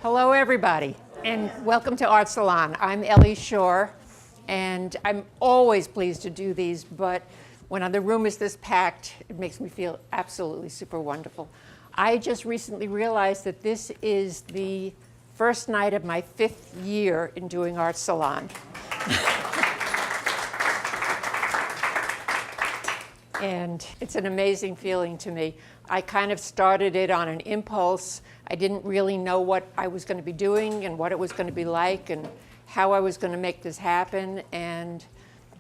Hello, everybody, and welcome to Art Salon. I'm Ellie Shore, and I'm always pleased to do these, but when the room is this packed, it makes me feel absolutely super wonderful. I just recently realized that this is the first night of my 5th year in doing Art Salon. And it's an amazing feeling to me. I kind of started it on an impulse. I didn't really know what I was going to be doing and what it was going to be like and how I was going to make this happen. And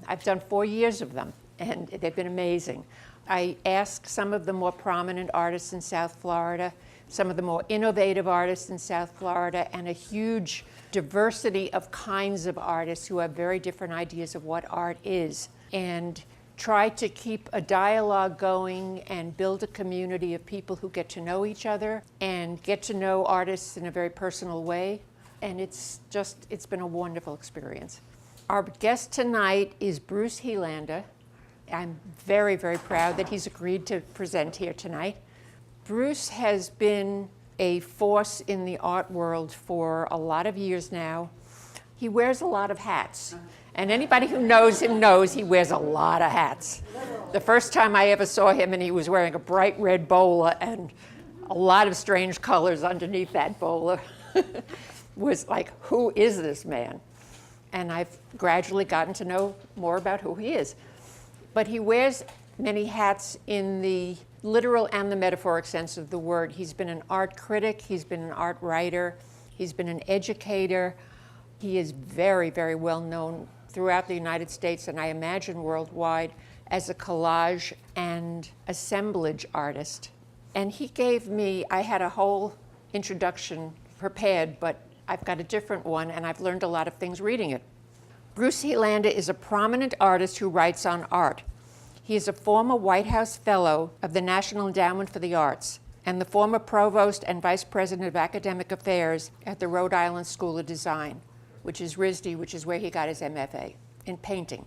I've done 4 years of them, and they've been amazing. I asked some of the more prominent artists in South Florida, some of the more innovative artists in South Florida, and a huge diversity of kinds of artists who have very different ideas of what art is, and try to keep a dialogue going and build a community of people who get to know each other and get to know artists in a very personal way. And it's been a wonderful experience. Our guest tonight is Bruce Helander. I'm very, very proud that he's agreed to present here tonight. Bruce has been a force in the art world for a lot of years now. He wears a lot of hats. And anybody who knows him knows he wears a lot of hats. The first time I ever saw him, and he was wearing a bright red bowler and a lot of strange colors underneath that bowler, was like, who is this man? And I've gradually gotten to know more about who he is. But he wears many hats in the literal and the metaphoric sense of the word. He's been an art critic, he's been an art writer, he's been an educator. He is very, very well known throughout the United States, and I imagine worldwide, as a collage and assemblage artist. And he gave me, I had a whole introduction prepared, but I've got a different one, and I've learned a lot of things reading it. Bruce Helander is a prominent artist who writes on art. He is a former White House Fellow of the National Endowment for the Arts and the former Provost and Vice President of Academic Affairs at the Rhode Island School of Design, which is RISD, which is where he got his MFA in painting.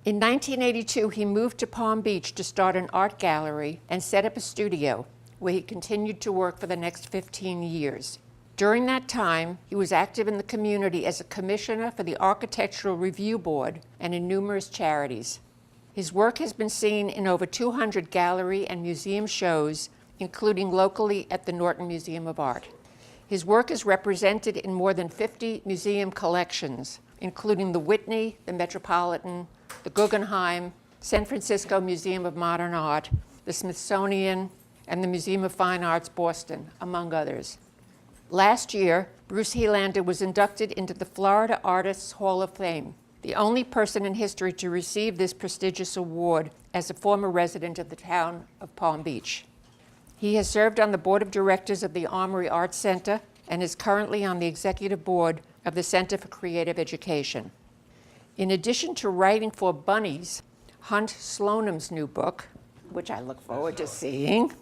In 1982, he moved to Palm Beach to start an art gallery and set up a studio where he continued to work for the next 15 years. During that time, he was active in the community as a commissioner for the Architectural Review Board and in numerous charities. His work has been seen in over 200 gallery and museum shows, including locally at the Norton Museum of Art. His work is represented in more than 50 museum collections, including the Whitney, the Metropolitan, the Guggenheim, San Francisco Museum of Modern Art, the Smithsonian, and the Museum of Fine Arts, Boston, among others. Last year, Bruce Helander was inducted into the Florida Artists Hall of Fame, the only person in history to receive this prestigious award as a former resident of the town of Palm Beach. He has served on the board of directors of the Armory Arts Center and is currently on the executive board of the Center for Creative Education. In addition to writing for Bunny's, Hunt Sloanim's new book, which I look forward to seeing,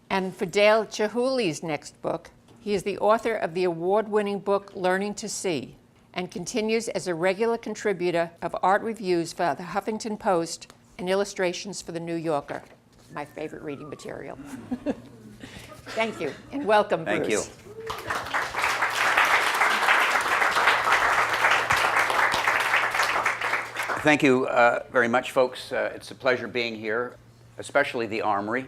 and for Dale Chihuly's next book, he is the author of the award-winning book Learning to See and continues as a regular contributor of art reviews for the Huffington Post and illustrations for the New Yorker. My favorite reading material. Thank you, and welcome, Bruce. Thank you. Thank you very much, folks. It's a pleasure being here, especially the Armory.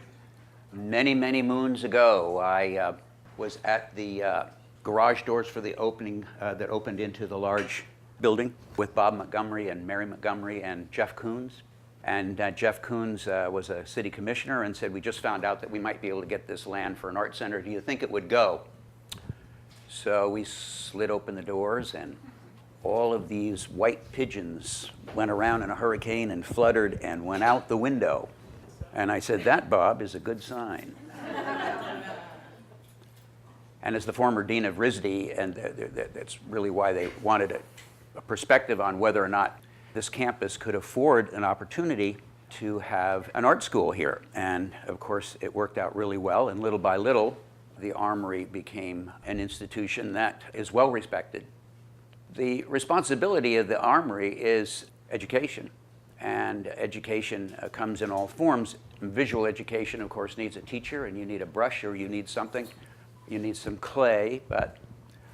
Many, many moons ago, I was at the garage doors for the opening that opened into the large building with Bob Montgomery and Mary Montgomery and Jeff Koons. And Jeff Koons was a city commissioner and said, we just found out that we might be able to get this land for an art center. Do you think it would go? So we slid open the doors, and all of these white pigeons went around in a hurricane and fluttered and went out the window. And I said, that, Bob, is a good sign. And as the former dean of RISD, and that's really why they wanted a perspective on whether or not this campus could afford an opportunity to have an art school here. And of course, it worked out really well, and little by little, the Armory became an institution that is well respected. The responsibility of the Armory is education. And education comes in all forms. Visual education, of course, needs a teacher, and you need a brush, or you need something. You need some clay. But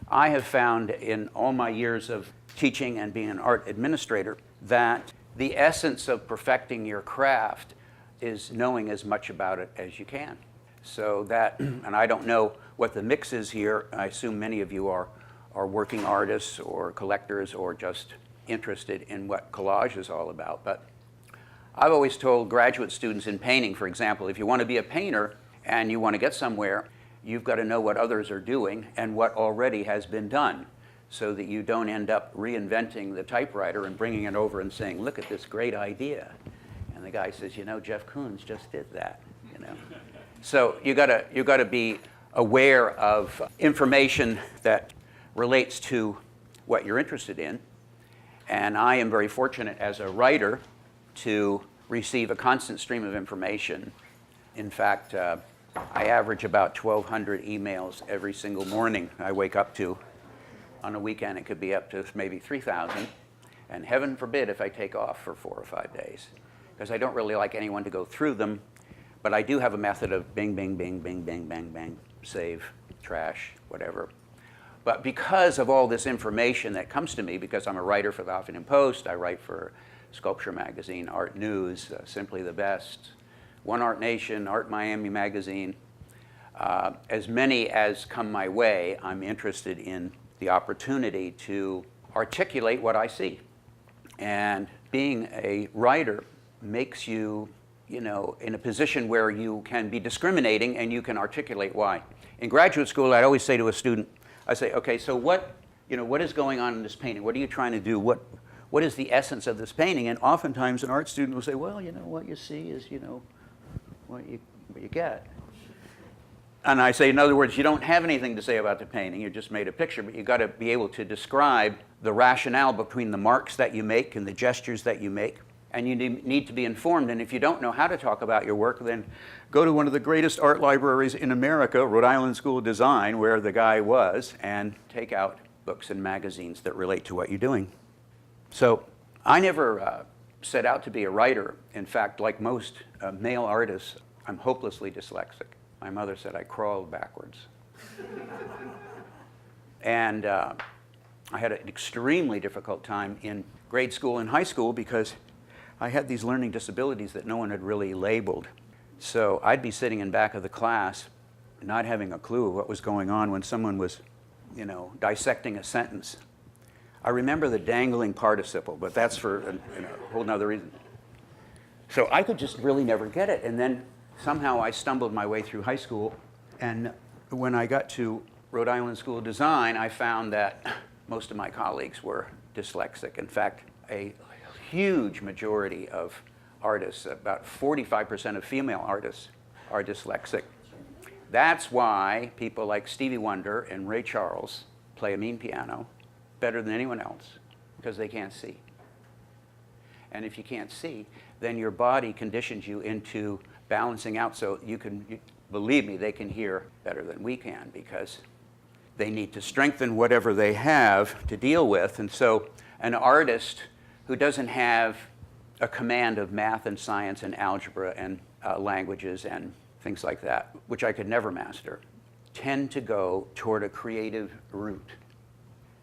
I have found in all my years of teaching and being an art administrator that the essence of perfecting your craft is knowing as much about it as you can. So that, and I don't know what the mix is here. I assume many of you are working artists or collectors or just interested in what collage is all about. But I've always told graduate students in painting, for example, if you want to be a painter and you want to get somewhere, you've got to know what others are doing and what already has been done, so that you don't end up reinventing the typewriter and bringing it over and saying, look at this great idea. And the guy says, you know, Jeff Koons just did that, you know. So you gotta be aware of information that relates to what you're interested in. And I am very fortunate as a writer to receive a constant stream of information. In fact, I average about 1,200 emails every single morning I wake up to. On a weekend, it could be up to maybe 3,000. And heaven forbid if I take off for 4 or 5 days, because I don't really like anyone to go through them. But I do have a method of bing, bing, bing, bing, bing, bang, bang, save, trash, whatever. But because of all this information that comes to me, because I'm a writer for the Huffington Post, I write for Sculpture Magazine, Art News, Simply the Best, One Art Nation, Art Miami Magazine, as many as come my way, I'm interested in the opportunity to articulate what I see. And being a writer makes you, you know, in a position where you can be discriminating and you can articulate why. In graduate school, I'd always say to a student, I say, okay, so what is going on in this painting? What are you trying to do? What is the essence of this painting? And oftentimes an art student will say, well, you know, what you see is, you know, what you get. And I say, in other words, you don't have anything to say about the painting. You just made a picture, but you've got to be able to describe the rationale between the marks that you make and the gestures that you make. And you need to be informed. And if you don't know how to talk about your work, then go to one of the greatest art libraries in America, Rhode Island School of Design, where the guy was, and take out books and magazines that relate to what you're doing. So I never set out to be a writer. In fact, like most male artists, I'm hopelessly dyslexic. My mother said I crawled backwards. And I had an extremely difficult time in grade school and high school because I had these learning disabilities that no one had really labeled. So I'd be sitting in back of the class, not having a clue of what was going on when someone was, you know, dissecting a sentence. I remember the dangling participle, but that's for a whole nother reason. So I could just really never get it. And then somehow I stumbled my way through high school. And when I got to Rhode Island School of Design, I found that most of my colleagues were dyslexic. In fact, a huge majority of artists, about 45% of female artists, are dyslexic. That's why people like Stevie Wonder and Ray Charles play a mean piano better than anyone else, because they can't see. And if you can't see, then your body conditions you into balancing out so believe me, they can hear better than we can, because they need to strengthen whatever they have to deal with. And so an artist who doesn't have a command of math and science and algebra and languages and things like that, which I could never master, tend to go toward a creative route.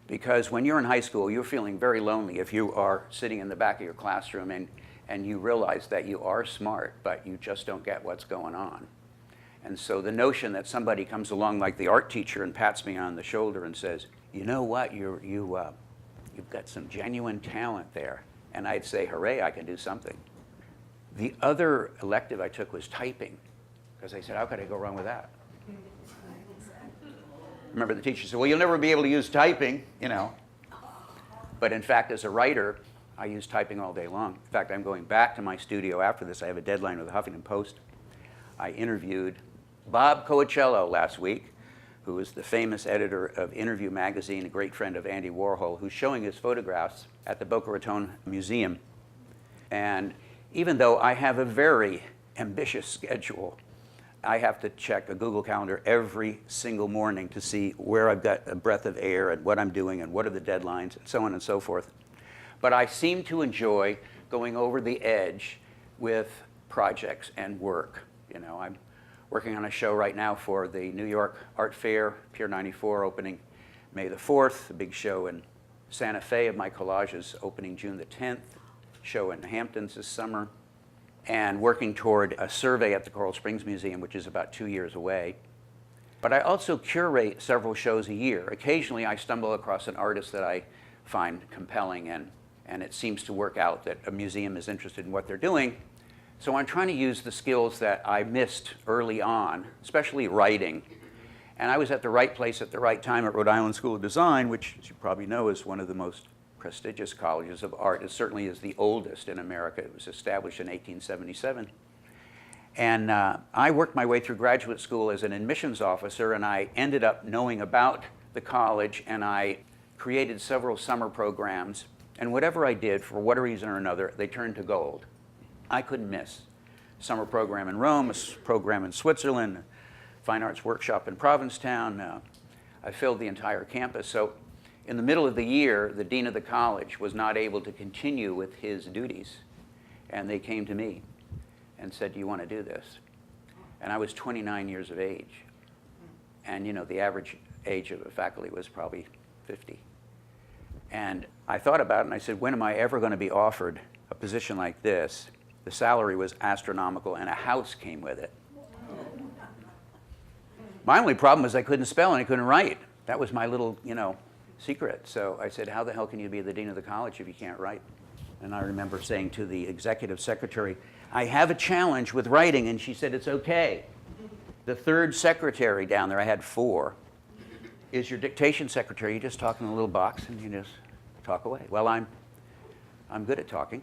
Because when you're in high school, you're feeling very lonely if you are sitting in the back of your classroom and you realize that you are smart, but you just don't get what's going on. And so the notion that somebody comes along like the art teacher and pats me on the shoulder and says, you know what, you've got some genuine talent there. And I'd say, hooray, I can do something. The other elective I took was typing, because I said, how could I go wrong with that? Remember the teacher said, well, you'll never be able to use typing, you know. But in fact, as a writer, I use typing all day long. In fact, I'm going back to my studio after this. I have a deadline with the Huffington Post. I interviewed Bob Coachello last week, who is the famous editor of Interview magazine, a great friend of Andy Warhol, who's showing his photographs at the Boca Raton Museum. And even though I have a very ambitious schedule, I have to check a Google Calendar every single morning to see where I've got a breath of air and what I'm doing and what are the deadlines and so on and so forth. But I seem to enjoy going over the edge with projects and work. You know, I'm working on a show right now for the New York Art Fair, Pier 94, opening May the 4th, a big show in Santa Fe of my collages opening June the 10th, show in the Hamptons this summer, and working toward a survey at the Coral Springs Museum, which is about 2 years away. But I also curate several shows a year. Occasionally I stumble across an artist that I find compelling, and it seems to work out that a museum is interested in what they're doing. So I'm trying to use the skills that I missed early on, especially writing. And I was at the right place at the right time at Rhode Island School of Design, which, as you probably know, is one of the most prestigious colleges of art. It certainly is the oldest in America. It was established in 1877. And I worked my way through graduate school as an admissions officer, and I ended up knowing about the college, and I created several summer programs. And whatever I did, for whatever reason or another, they turned to gold. I couldn't miss. Summer program in Rome, a program in Switzerland, fine arts workshop in Provincetown. I filled the entire campus. So in the middle of the year, the dean of the college was not able to continue with his duties. And they came to me and said, "Do you want to do this?" And I was 29 years of age. And you know, the average age of the faculty was probably 50. And I thought about it and I said, when am I ever going to be offered a position like this? The salary was astronomical and a house came with it. My only problem was I couldn't spell and I couldn't write. That was my little, you know, secret. So I said, how the hell can you be the dean of the college if you can't write? And I remember saying to the executive secretary, I have a challenge with writing, and she said, it's okay. The third secretary down there, I had 4, is your dictation secretary. You just talk in a little box and you just talk away. Well, I'm good at talking.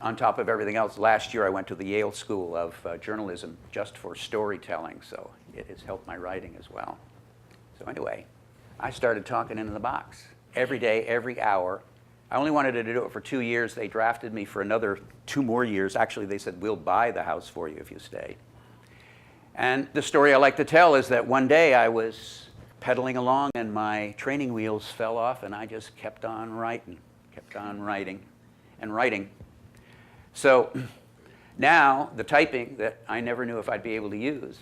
On top of everything else, last year I went to the Yale School of Journalism just for storytelling, so it has helped my writing as well. So anyway, I started talking into the box every day, every hour. I only wanted to do it for 2 years. They drafted me for another 2 more years. Actually, they said, we'll buy the house for you if you stay. And the story I like to tell is that one day I was pedaling along and my training wheels fell off and I just kept on writing and writing. So now the typing that I never knew if I'd be able to use,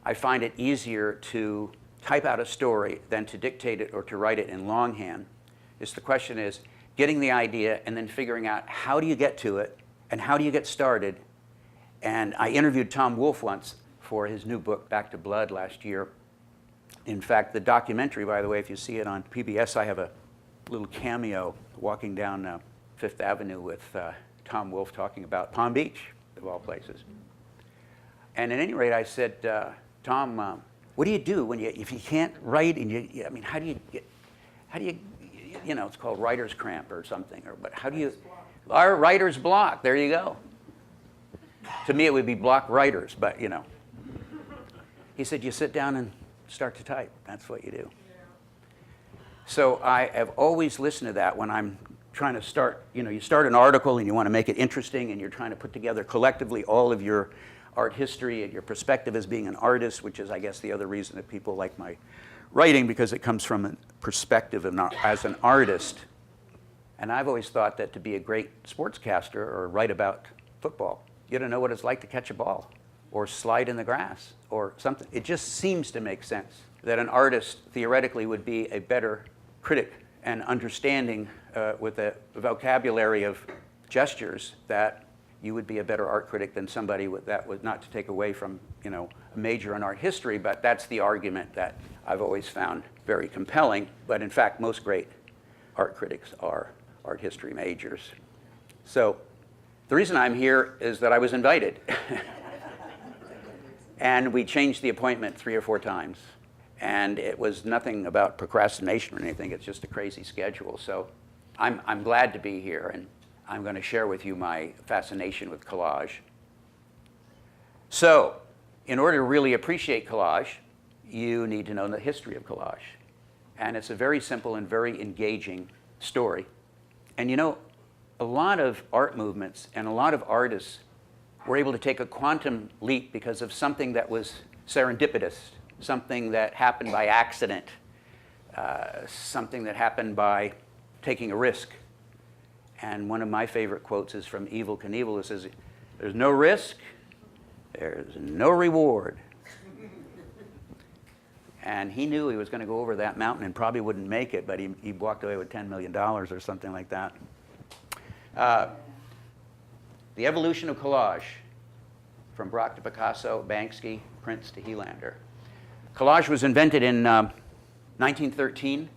I find it easier to type out a story than to dictate it or to write it in longhand. The question is getting the idea and then figuring out how do you get to it and how do you get started. And I interviewed Tom Wolfe once for his new book, Back to Blood, last year. In fact, the documentary, by the way, if you see it on PBS, I have a little cameo walking down Fifth Avenue with Tom Wolfe talking about Palm Beach, of all places. And at any rate, I said, Tom, what do you do when if you can't write and I mean, how do you, you know, it's called writer's cramp or something, but how do you, our writer's block, there you go. To me, it would be block writers, but you know. He said, you sit down and start to type. That's what you do. So I have always listened to that when I'm trying to start, you know, you start an article and you want to make it interesting and you're trying to put together collectively all of your art history and your perspective as being an artist, which is, I guess, the other reason that people like my writing, because it comes from a perspective as an artist. And I've always thought that to be a great sportscaster or write about football, you don't know what it's like to catch a ball or slide in the grass or something. It just seems to make sense that an artist theoretically would be a better critic and understanding with a vocabulary of gestures, that you would be a better art critic than somebody that was, not to take away from, you know, a major in art history, but that's the argument that I've always found very compelling. But in fact, most great art critics are art history majors. So the reason I'm here is that I was invited. And we changed the appointment 3 or 4 times. And it was nothing about procrastination or anything. It's just a crazy schedule. So I'm glad to be here, and I'm going to share with you my fascination with collage. So in order to really appreciate collage, you need to know the history of collage. And it's a very simple and very engaging story. And you know, a lot of art movements and a lot of artists were able to take a quantum leap because of something that was serendipitous, something that happened by accident. something that happened by taking a risk. And one of my favorite quotes is from Evel Knievel. It says, "There's no risk, there's no reward." And he knew he was going to go over that mountain and probably wouldn't make it, but he walked away with $10 million or something like that. The evolution of collage, from Braque to Picasso, Banksy, Prince to Helander. Collage was invented in 1913.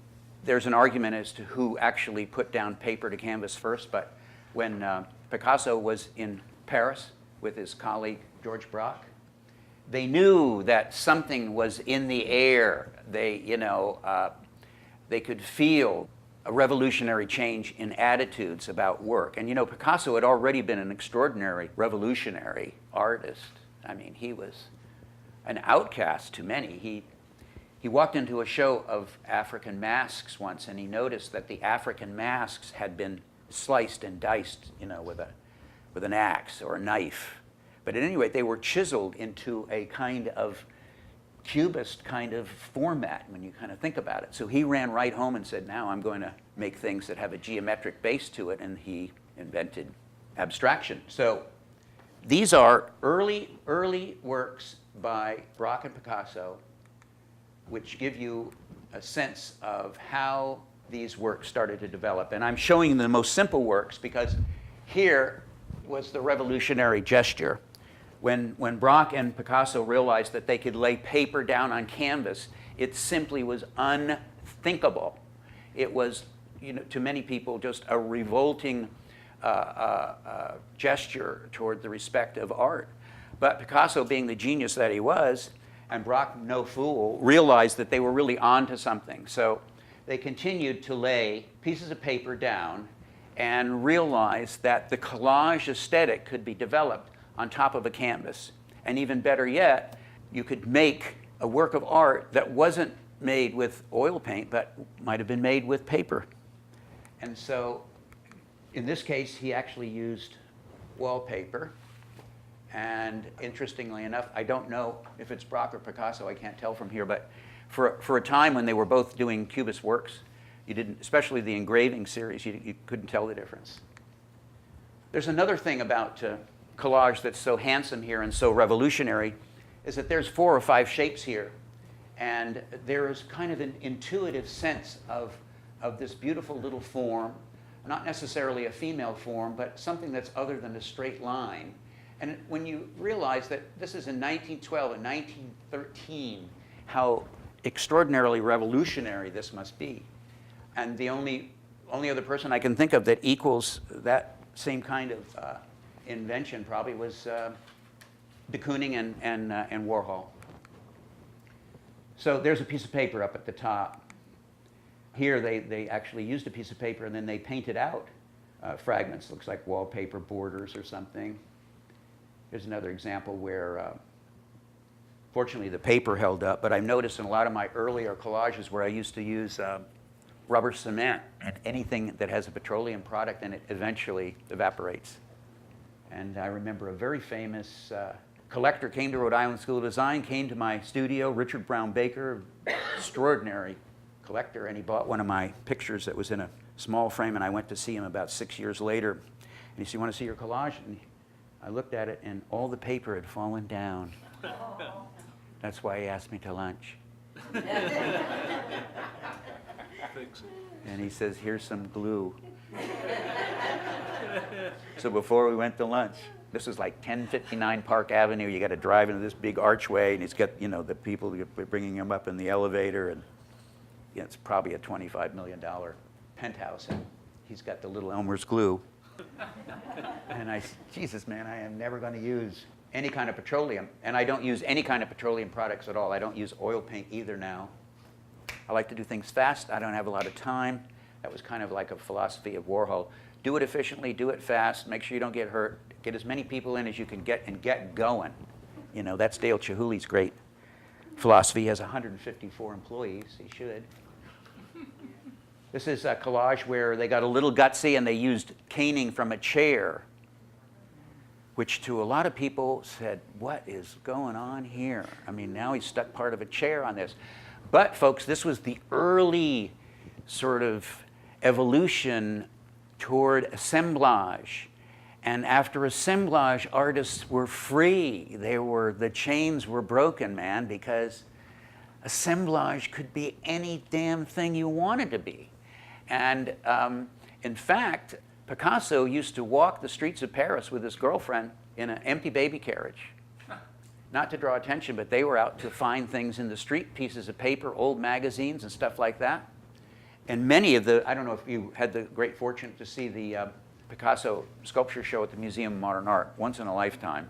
There's an argument as to who actually put down paper to canvas first, but when Picasso was in Paris with his colleague George Braque, they knew that something was in the air. They could feel a revolutionary change in attitudes about work. And Picasso had already been an extraordinary revolutionary artist. I mean, he was an outcast to many. He walked into a show of African masks once, and he noticed that the African masks had been sliced and diced, with an axe or a knife. But at any rate, they were chiseled into a kind of cubist kind of format when you kind of think about it. So he ran right home and said, now I'm going to make things that have a geometric base to it, and he invented abstraction. So these are early works by Braque and Picasso, which give you a sense of how these works started to develop. And I'm showing the most simple works because here was the revolutionary gesture. When Braque and Picasso realized that they could lay paper down on canvas, it simply was unthinkable. It was, to many people, just a revolting gesture toward the respect of art. But Picasso, being the genius that he was, and Braque, no fool, realized that they were really onto something. So they continued to lay pieces of paper down and realized that the collage aesthetic could be developed on top of a canvas. And even better yet, you could make a work of art that wasn't made with oil paint, but might have been made with paper. And so in this case, he actually used wallpaper. And interestingly enough, I don't know if it's Braque or Picasso, I can't tell from here, but for a time when they were both doing cubist works, you didn't, especially the engraving series, you couldn't tell the difference. There's another thing about collage that's so handsome here and so revolutionary, is that there's 4 or 5 shapes here, and there is kind of an intuitive sense of this beautiful little form, not necessarily a female form, but something that's other than a straight line. And when you realize that this is in 1912 and 1913, how extraordinarily revolutionary this must be. And the only other person I can think of that equals that same kind of invention probably was de Kooning and Warhol. So there's a piece of paper up at the top. Here they actually used a piece of paper and then they painted out fragments. Looks like wallpaper borders or something. Here's another example where fortunately the paper held up, but I've noticed in a lot of my earlier collages where I used to use rubber cement, and anything that has a petroleum product in it eventually evaporates. And I remember a very famous collector came to Rhode Island School of Design, came to my studio, Richard Brown Baker, extraordinary collector, and he bought one of my pictures that was in a small frame, and I went to see him about 6 years later. And he said, "You want to see your collage?" And I looked at it, and all the paper had fallen down. That's why he asked me to lunch. And he says, "Here's some glue." So before we went to lunch, this is like 1059 Park Avenue. You got to drive into this big archway, and he's got, the people bringing him up in the elevator, and it's probably a $25 million penthouse, and he's got the little Elmer's glue. And I said, "Jesus, man, I am never going to use any kind of petroleum." And I don't use any kind of petroleum products at all. I don't use oil paint either now. I like to do things fast. I don't have a lot of time. That was kind of like a philosophy of Warhol. Do it efficiently, do it fast, make sure you don't get hurt, get as many people in as you can get and get going. That's Dale Chihuly's great philosophy. He has 154 employees. He should. This is a collage where they got a little gutsy and they used caning from a chair, which to a lot of people said, "What is going on here?" I mean, now he's stuck part of a chair on this. But folks, this was the early sort of evolution toward assemblage. And after assemblage, artists were free. The chains were broken, man, because assemblage could be any damn thing you wanted to be. And in fact, Picasso used to walk the streets of Paris with his girlfriend in an empty baby carriage. Not to draw attention, but they were out to find things in the street, pieces of paper, old magazines and stuff like that. And many of I don't know if you had the great fortune to see the Picasso sculpture show at the Museum of Modern Art, once in a lifetime.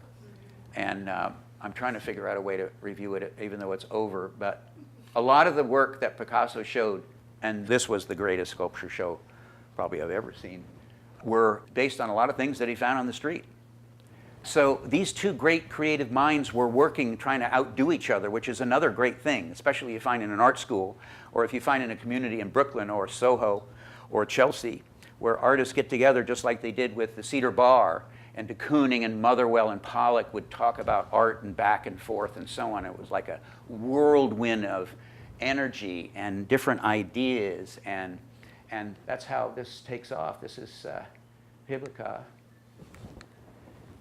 And I'm trying to figure out a way to review it, even though it's over. But a lot of the work that Picasso showed, and this was the greatest sculpture show probably I've ever seen, were based on a lot of things that he found on the street. So these two great creative minds were working, trying to outdo each other, which is another great thing, especially you find in an art school, or if you find in a community in Brooklyn or Soho or Chelsea, where artists get together just like they did with the Cedar Bar, and de Kooning and Motherwell and Pollock would talk about art and back and forth and so on. It was like a whirlwind of energy and different ideas, and that's how this takes off. This is Hiblika.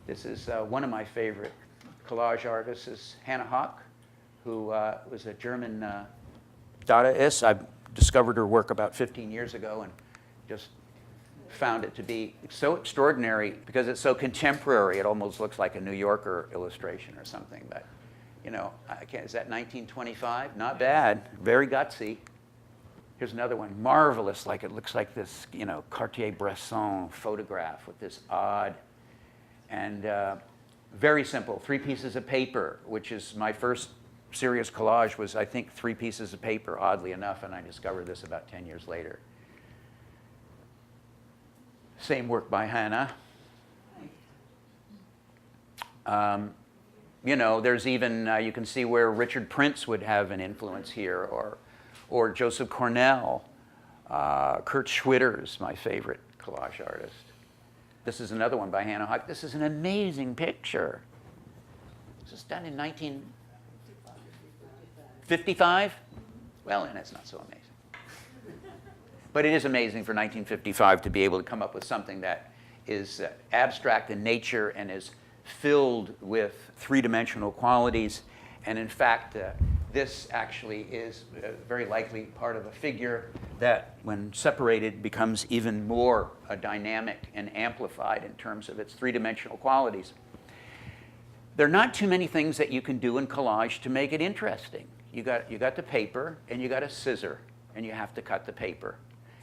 This is one of my favorite collage artists, is Hannah Hoch, who was a German Dadaist. I discovered her work about 15 years ago and just found it to be so extraordinary because it's so contemporary. It almost looks like a New Yorker illustration or something. But, you know, is that 1925? Not bad. Very gutsy. Here's another one, marvelous. Like it looks like this, you know, Cartier-Bresson photograph with this odd and very simple, 3 pieces of paper, which is my first serious collage was, I think, 3 pieces of paper, oddly enough, and I discovered this about 10 years later. Same work by Hannah. You know, there's even, you can see where Richard Prince would have an influence here, or Joseph Cornell. Kurt Schwitter's my favorite collage artist. This is another one by Hannah Hoch. This is an amazing picture. This was done in 1955? Well, and it's not so amazing. But it is amazing for 1955 to be able to come up with something that is abstract in nature and is filled with 3-dimensional qualities. And in fact, this actually is very likely part of a figure that, when separated, becomes even more dynamic and amplified in terms of its 3-dimensional qualities. There are not too many things that you can do in collage to make it interesting. You got the paper, and you got a scissor, and you have to cut the paper.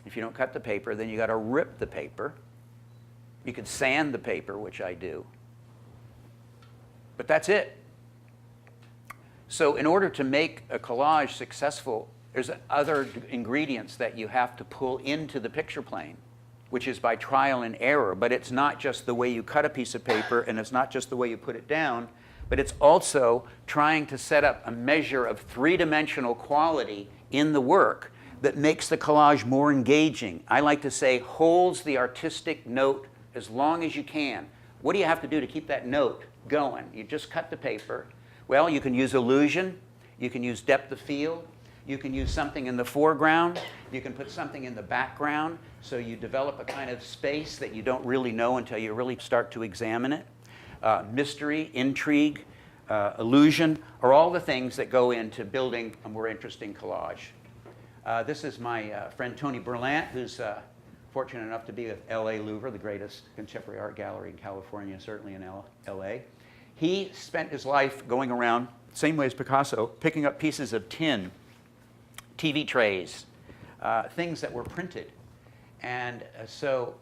If you don't cut the paper, then you got to rip the paper. You could sand the paper, which I do. But that's it. So in order to make a collage successful, there's other ingredients that you have to pull into the picture plane, which is by trial and error. But it's not just the way you cut a piece of paper, and it's not just the way you put it down, but it's also trying to set up a measure of 3-dimensional quality in the work that makes the collage more engaging. I like to say holds the artistic note as long as you can. What do you have to do to keep that note going? You just cut the paper. Well, you can use illusion, you can use depth of field, you can use something in the foreground, you can put something in the background, so you develop a kind of space that you don't really know until you really start to examine it. Mystery, intrigue, illusion are all the things that go into building a more interesting collage. This is my friend Tony Berlant, who's fortunate enough to be with LA Louvre, the greatest contemporary art gallery in California, certainly in LA. He spent his life going around, same way as Picasso, picking up pieces of tin, TV trays, things that were printed. And so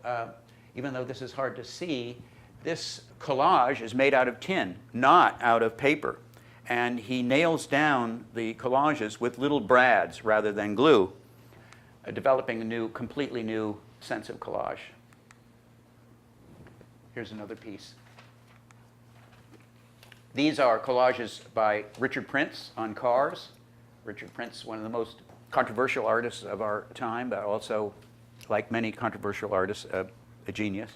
even though this is hard to see, this collage is made out of tin, not out of paper. And he nails down the collages with little brads rather than glue, developing a new, completely new sense of collage. Here's another piece. These are collages by Richard Prince on cars. Richard Prince, one of the most controversial artists of our time, but also, like many controversial artists, a genius.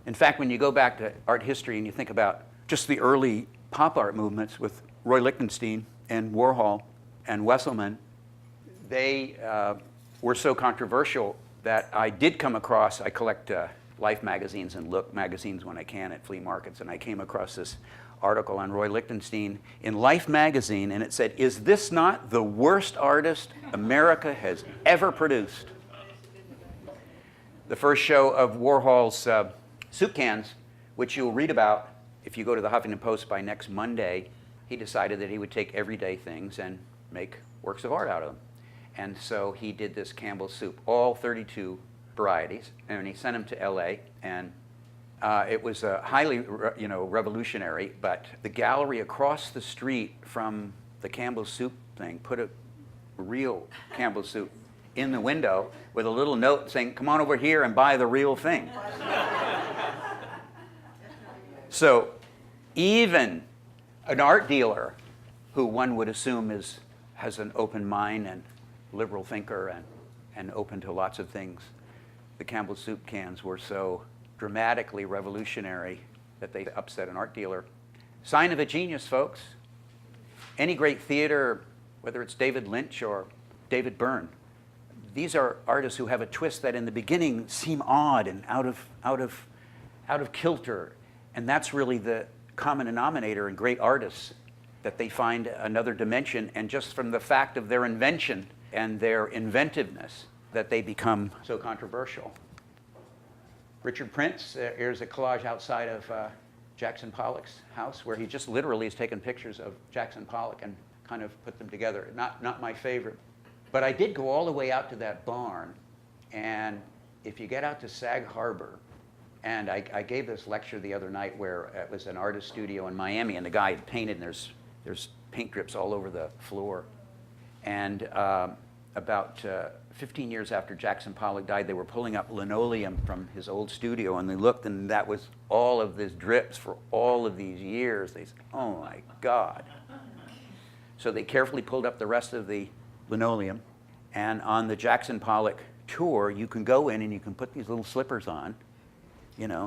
In fact, when you go back to art history and you think about just the early pop art movements with Roy Lichtenstein and Warhol and Wesselman, they were so controversial that I did come across, I collect Life magazines and Look magazines when I can at flea markets, and I came across this article on Roy Lichtenstein in Life magazine, and it said, "Is this not the worst artist America has ever produced?" The first show of Warhol's soup cans, which you'll read about if you go to the Huffington Post by next Monday, he decided that he would take everyday things and make works of art out of them. And so he did this Campbell's soup, all 32 varieties, and he sent them to LA, and it was highly revolutionary, but the gallery across the street from the Campbell's soup thing put a real Campbell's soup in the window with a little note saying, "Come on over here and buy the real thing." So even an art dealer who one would assume has an open mind and liberal thinker and open to lots of things, the Campbell's soup cans were so dramatically revolutionary that they upset an art dealer. Sign of a genius, folks. Any great theater, whether it's David Lynch or David Byrne, these are artists who have a twist that in the beginning seem odd and out of kilter, and that's really the common denominator in great artists, that they find another dimension, and just from the fact of their invention and their inventiveness that they become so controversial. Richard Prince, here's a collage outside of Jackson Pollock's house where he just literally has taken pictures of Jackson Pollock and kind of put them together. Not my favorite. But I did go all the way out to that barn, and if you get out to Sag Harbor, and I gave this lecture the other night where it was an artist studio in Miami, and the guy had painted, and there's paint drips all over the floor. And about 15 years after Jackson Pollock died, they were pulling up linoleum from his old studio, and they looked, and that was all of this drips for all of these years. They said, "Oh my God." So they carefully pulled up the rest of the linoleum, and on the Jackson Pollock tour, you can go in and you can put these little slippers on,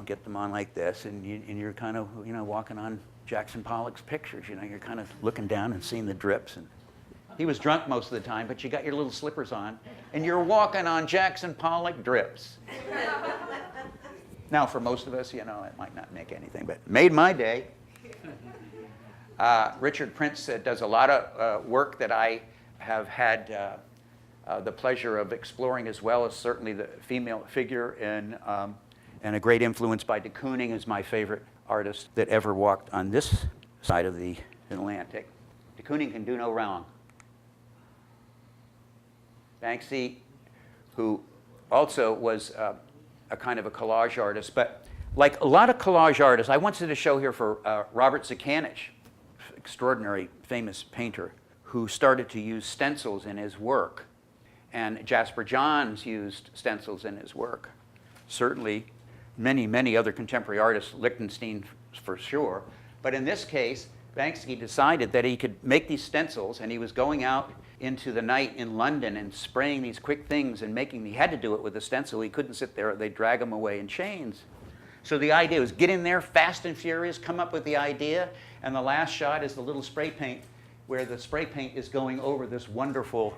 get them on like this, and you're kind of, walking on Jackson Pollock's pictures. You're kind of looking down and seeing the drips. And he was drunk most of the time, but you got your little slippers on, and you're walking on Jackson Pollock drips. Now, for most of us, it might not make anything, but made my day. Richard Prince does a lot of work that I have had the pleasure of exploring, as well as certainly the female figure, and a great influence by de Kooning is my favorite artist that ever walked on this side of the Atlantic. De Kooning can do no wrong. Banksy, who also was a kind of a collage artist, but like a lot of collage artists, I once did a show here for Robert Zekanich, extraordinary famous painter, who started to use stencils in his work. And Jasper Johns used stencils in his work. Certainly many, many other contemporary artists, Lichtenstein for sure. But in this case, Banksy decided that he could make these stencils, and he was going out into the night in London and spraying these quick things and he had to do it with a stencil. He couldn't sit there, they'd drag him away in chains. So the idea was get in there fast and furious, come up with the idea, and the last shot is the little spray paint, where the spray paint is going over this wonderful,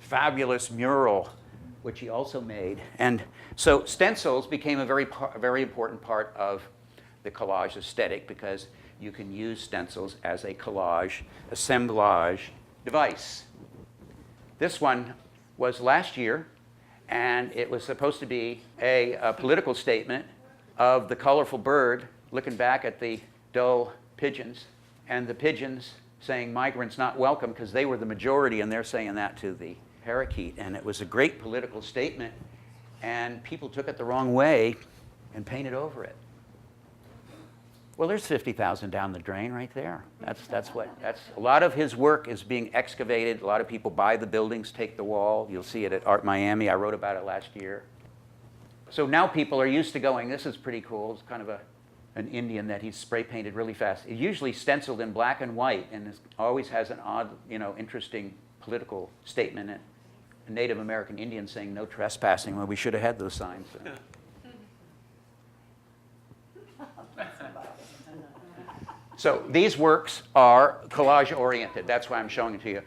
fabulous mural, which he also made. And so stencils became a very important part of the collage aesthetic, because you can use stencils as a collage, assemblage device. This one was last year, and it was supposed to be a political statement of the colorful bird looking back at the dull pigeons, and the pigeons saying migrants not welcome, because they were the majority, and they're saying that to the parakeet. And it was a great political statement, and people took it the wrong way and painted over it. Well, there's 50,000 down the drain right there. That's a lot of his work is being excavated. A lot of people buy the buildings, take the wall. You'll see it at Art Miami. I wrote about it last year. So now people are used to going, this is pretty cool. It's kind of an Indian that he's spray painted really fast. It's usually stenciled in black and white, and it always has an odd, interesting political statement. A Native American Indian saying no trespassing. Well, we should have had those signs. So these works are collage-oriented. That's why I'm showing it to you.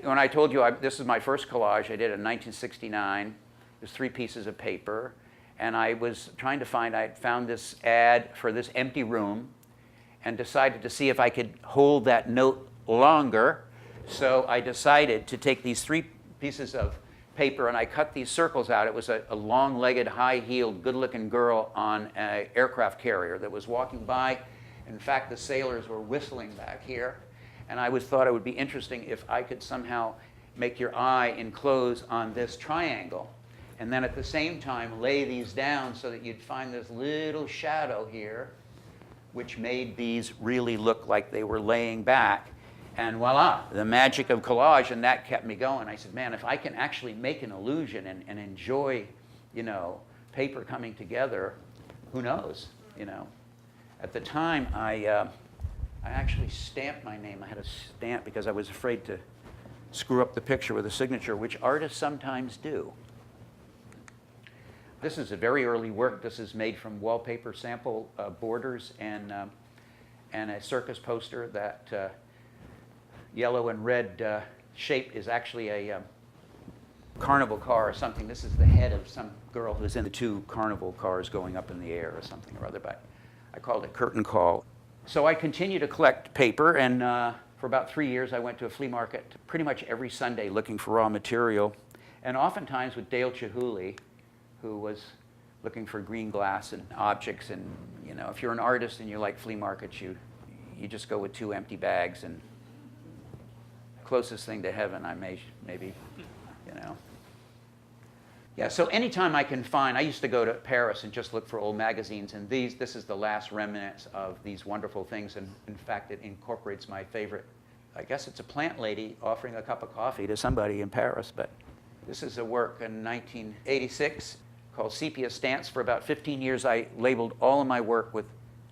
When I told you this is my first collage, I did it in 1969. It was 3 pieces of paper. And I was trying to find, I found this ad for this empty room and decided to see if I could hold that note longer. So I decided to take these 3 pieces of paper and I cut these circles out. It was a long-legged, high-heeled, good-looking girl on an aircraft carrier that was walking by. In fact, the sailors were whistling back here. And I thought it would be interesting if I could somehow make your eye enclose on this triangle. And then at the same time, lay these down so that you'd find this little shadow here, which made these really look like they were laying back. And voila, the magic of collage, and that kept me going. I said, man, if I can actually make an illusion and enjoy, paper coming together, who knows, At the time, I actually stamped my name. I had a stamp because I was afraid to screw up the picture with a signature, which artists sometimes do. This is a very early work. This is made from wallpaper sample borders and a circus poster. That yellow and red shape is actually a carnival car or something. This is the head of some girl who's in the 2 carnival cars going up in the air or something or other, but I called it Curtain Call. So I continued to collect paper, and for about 3 years I went to a flea market pretty much every Sunday looking for raw material, and oftentimes with Dale Chihuly, who was looking for green glass and objects. And if you're an artist and you like flea markets, you just go with 2 empty bags, and closest thing to heaven I maybe. Yeah, so anytime I can find, I used to go to Paris and just look for old magazines, and this is the last remnants of these wonderful things, and in fact it incorporates my favorite, I guess it's a plant lady offering a cup of coffee to somebody in Paris, but this is a work in 1986 called Sepia Stance. For about 15 years I labeled all of my work with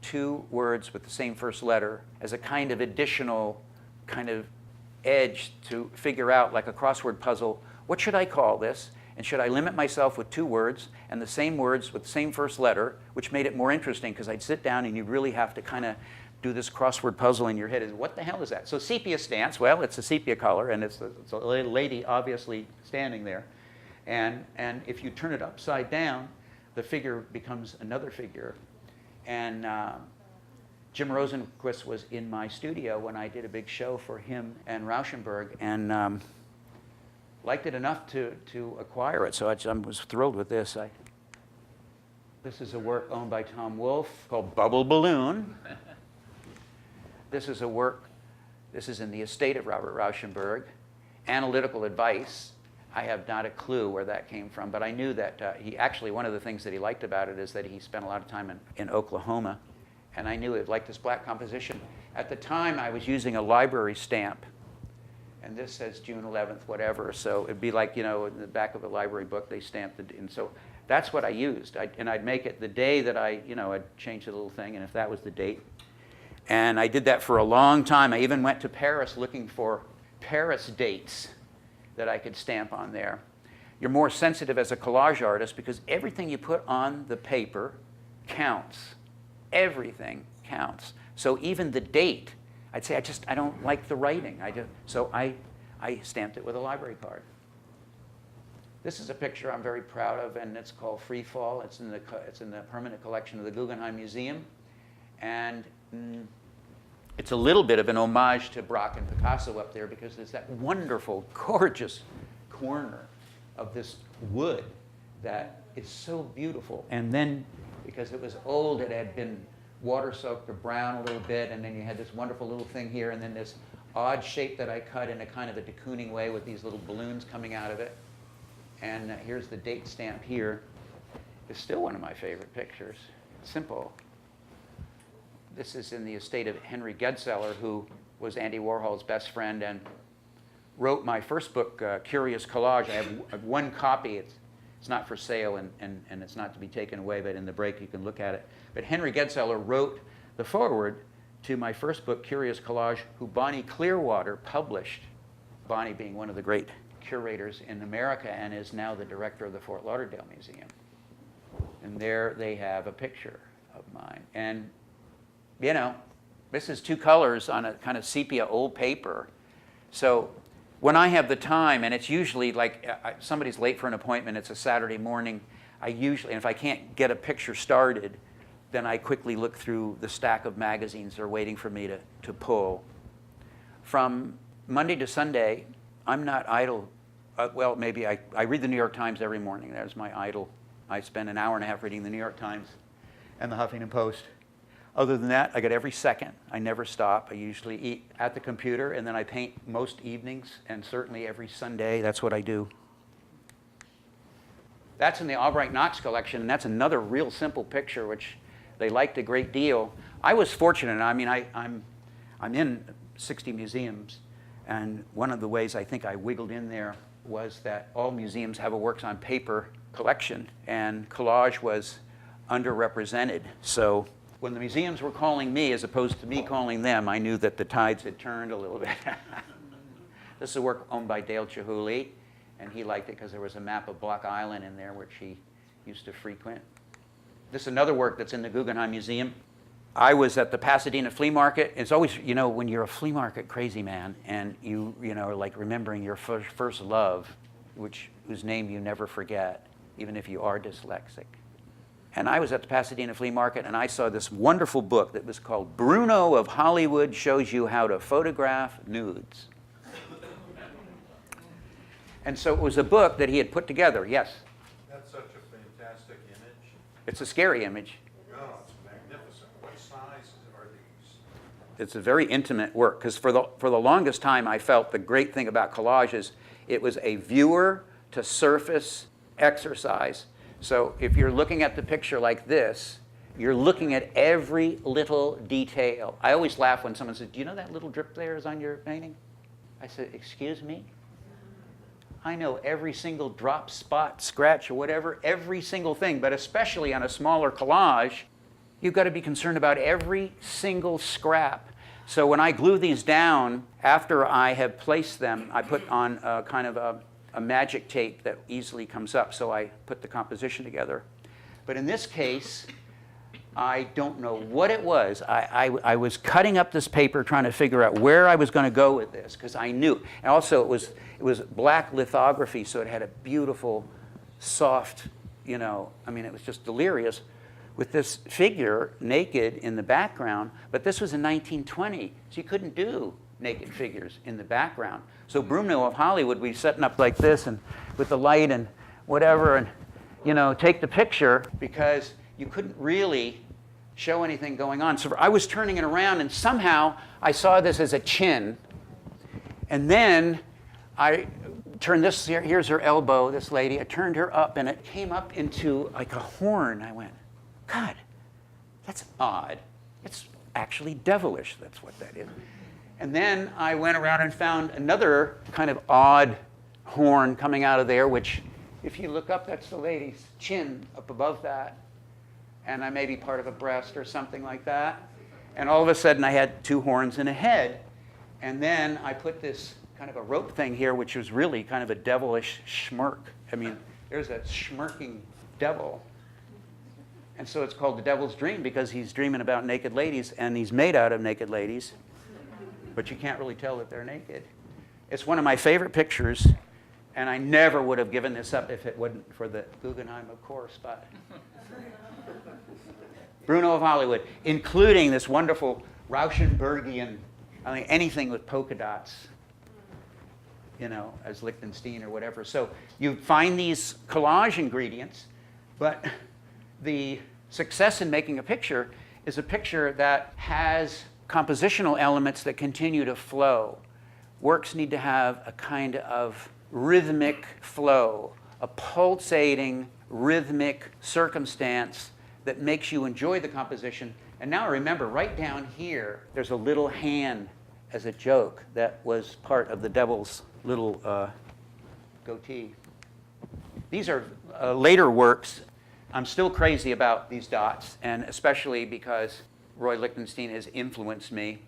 2 words with the same first letter as a kind of additional kind of edge to figure out, like a crossword puzzle, what should I call this? And should I limit myself with 2 words and the same words with the same first letter, which made it more interesting because I'd sit down and you'd really have to kind of do this crossword puzzle in your head. What the hell is that? So sepia stance, well, it's a sepia color, and it's a lady obviously standing there. And if you turn it upside down, the figure becomes another figure. And Jim Rosenquist was in my studio when I did a big show for him and Rauschenberg, and liked it enough to acquire it. So I was thrilled with this. This is a work owned by Tom Wolfe called Bubble Balloon. This is a work, this is in the estate of Robert Rauschenberg. Analytical advice. I have not a clue where that came from, but I knew that he actually, one of the things that he liked about it is that he spent a lot of time in Oklahoma, and I knew it liked this black composition. At the time, I was using a library stamp, and this says June 11th, whatever, so it'd be like, in the back of a library book, they stamped it, and so that's what I used. And I'd make it the day that I'd change the little thing, and if that was the date. And I did that for a long time. I even went to Paris looking for Paris dates that I could stamp on there. You're more sensitive as a collage artist because everything you put on the paper counts. Everything counts. So even the date, I'd say I don't like the writing. So I stamped it with a library card. This is a picture I'm very proud of, and it's called Free Fall. It's in the permanent collection of the Guggenheim Museum, and it's a little bit of an homage to Braque and Picasso up there because there's that wonderful, gorgeous corner of this wood that is so beautiful. And then, because it was old, it had been water-soaked or brown a little bit, and then you had this wonderful little thing here, and then this odd shape that I cut in a kind of a de Kooning way with these little balloons coming out of it. And here's the date stamp here. It's still one of my favorite pictures. Simple. This is in the estate of Henry Gedseller, who was Andy Warhol's best friend and wrote my first book, Curious Collage. I have 1 copy. It's not for sale, and it's not to be taken away, but in the break you can look at it. But Henry Gedseller wrote the foreword to my first book, Curious Collage, who Bonnie Clearwater published, Bonnie being one of the great curators in America and is now the director of the Fort Lauderdale Museum. And there they have a picture of mine. And, This is two colors on a kind of sepia old paper. So when I have the time, and it's usually like somebody's late for an appointment, it's a Saturday morning, and if I can't get a picture started, then I quickly look through the stack of magazines that are waiting for me to pull. From Monday to Sunday, I'm not idle. Well, maybe I read the New York Times every morning. There's my idle. I spend an hour and a half reading the New York Times and the Huffington Post. Other than that, I get every second. I never stop. I usually eat at the computer, and then I paint most evenings, and certainly every Sunday. That's what I do. That's in the Albright Knox collection, and that's another real simple picture, which they liked a great deal. I was fortunate. I mean, I'm in 60 museums, and one of the ways I think I wiggled in there was that all museums have a works on paper collection, and collage was underrepresented. So when the museums were calling me, as opposed to me calling them, I knew that the tides had turned a little bit. This is a work owned by Dale Chihuly, and he liked it because there was a map of Block Island in there, which he used to frequent. This is another work that's in the Guggenheim Museum. I was at the Pasadena flea market. It's always, you know, when you're a flea market crazy man, and you know, like remembering your first love, whose name you never forget, even if you are dyslexic. And I was at the Pasadena flea market, and I saw this wonderful book that was called Bruno of Hollywood Shows You How to Photograph Nudes. And so it was a book that he had put together. Yes? That's such a fantastic image. It's a scary image. Oh, it's magnificent. What size are these? It's a very intimate work, because for the longest time I felt the great thing about collage is it was a viewer to surface exercise. So if you're looking at the picture like this, you're looking at every little detail. I always laugh when someone says, "Do you know that little drip there is on your painting?" I said, "Excuse me?" I know every single drop, spot, scratch, or whatever, every single thing, but especially on a smaller collage, you've got to be concerned about every single scrap. So when I glue these down, after I have placed them, I put on a kind of a magic tape that easily comes up, so I put the composition together. But in this case, I don't know what it was. I was cutting up this paper trying to figure out where I was going to go with this, because I knew. And also it was black lithography, so it had a beautiful, soft, you know, I mean, it was just delirious, with this figure naked in the background. But this was in 1920, so you couldn't do naked figures in the background. So Bruno of Hollywood would be setting up like this, and with the light and whatever, and you know, take the picture, because you couldn't really show anything going on. So I was turning it around, and somehow I saw this as a chin, and then I turned this, here's her elbow, this lady, I turned her up, and it came up into like a horn. I went, God, that's odd. It's actually devilish, that's what that is. And then I went around and found another kind of odd horn coming out of there, which, if you look up, that's the lady's chin up above that. And I may be part of a breast or something like that. And all of a sudden, I had two horns and a head. And then I put this kind of a rope thing here, which was really kind of a devilish smirk. I mean, there's a smirking devil. And so it's called the Devil's Dream, because he's dreaming about naked ladies, and he's made out of naked ladies. But you can't really tell that they're naked. It's one of my favorite pictures, and I never would have given this up if it wasn't for the Guggenheim, of course. But Bruno of Hollywood, including this wonderful Rauschenbergian, I mean, anything with polka dots, you know, as Lichtenstein or whatever. So you find these collage ingredients, but the success in making a picture is a picture that has compositional elements that continue to flow. Works need to have a kind of rhythmic flow, a pulsating rhythmic circumstance that makes you enjoy the composition. And now I remember, right down here, there's a little hand as a joke that was part of the devil's little goatee. These are later works. I'm still crazy about these dots, and especially because Roy Lichtenstein has influenced me.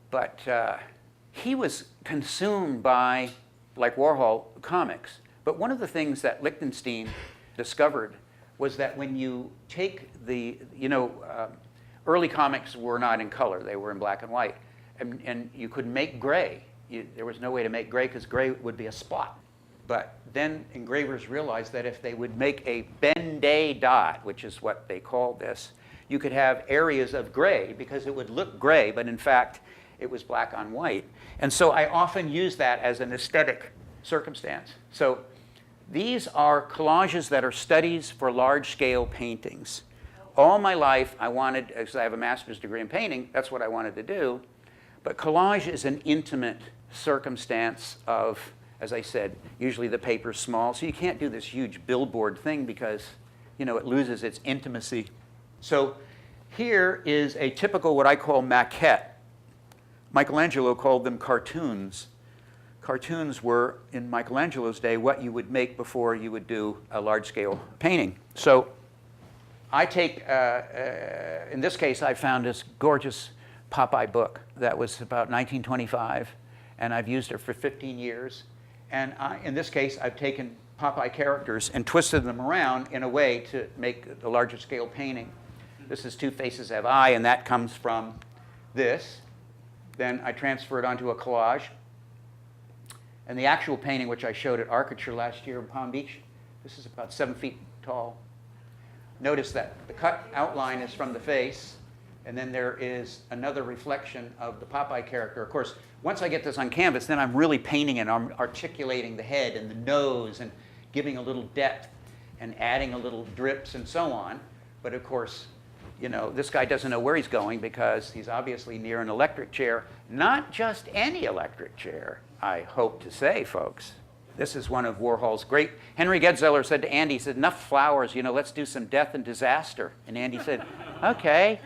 But he was consumed by, like Warhol, comics. But one of the things that Lichtenstein discovered was that when you take the, early comics were not in color. They were in black and white. And you could make gray. There was no way to make gray because gray would be a spot. But then engravers realized that if they would make a Ben-Day dot, which is what they called this, you could have areas of gray because it would look gray, but in fact, it was black on white. And so I often use that as an aesthetic circumstance. So these are collages that are studies for large-scale paintings. All my life, I wanted, because I have a master's degree in painting, that's what I wanted to do. But collage is an intimate circumstance of, as I said, usually the paper's small, so you can't do this huge billboard thing because, you know, it loses its intimacy. So here is a typical what I call maquette. Michelangelo called them cartoons. Cartoons were, in Michelangelo's day, what you would make before you would do a large-scale painting. So I take, in this case, I found this gorgeous Popeye book that was about 1925, and I've used it for 15 years. And in this case, I've taken Popeye characters and twisted them around in a way to make the larger scale painting. This is Two Faces Have I, and that comes from this. Then I transfer it onto a collage. And the actual painting, which I showed at Architecture last year in Palm Beach, this is about 7 feet tall. Notice that the cut outline is from the face, and then there is another reflection of the Popeye character. Of course, once I get this on canvas, then I'm really painting and I'm articulating the head and the nose and giving a little depth and adding a little drips and so on. But of course, you know, this guy doesn't know where he's going because he's obviously near an electric chair. Not just any electric chair, I hope to say, folks. This is one of Warhol's great. Henry Gedzeller said to Andy, he said, enough flowers, you know, let's do some death and disaster. And Andy said, okay,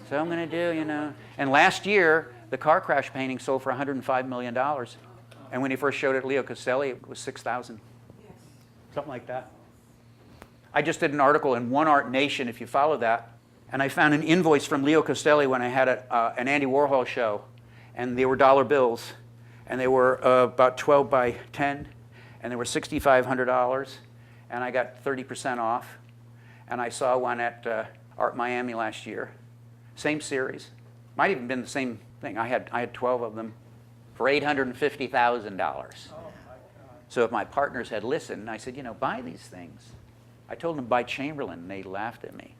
so I'm going to do, you know. And last year, the car crash painting sold for $105 million. And when he first showed it at Leo Castelli, it was 6,000. Yes. Something like that. I just did an article in One Art Nation, if you follow that. And I found an invoice from Leo Castelli when I had an Andy Warhol show. And they were dollar bills. And they were about 12 by 10. And they were $6,500. And I got 30% off. And I saw one at Art Miami last year. Same series. Might even been the same thing. I had 12 of them for $850,000. So if my partners had listened, I said, you know, buy these things. I told them to buy Chamberlain, and they laughed at me.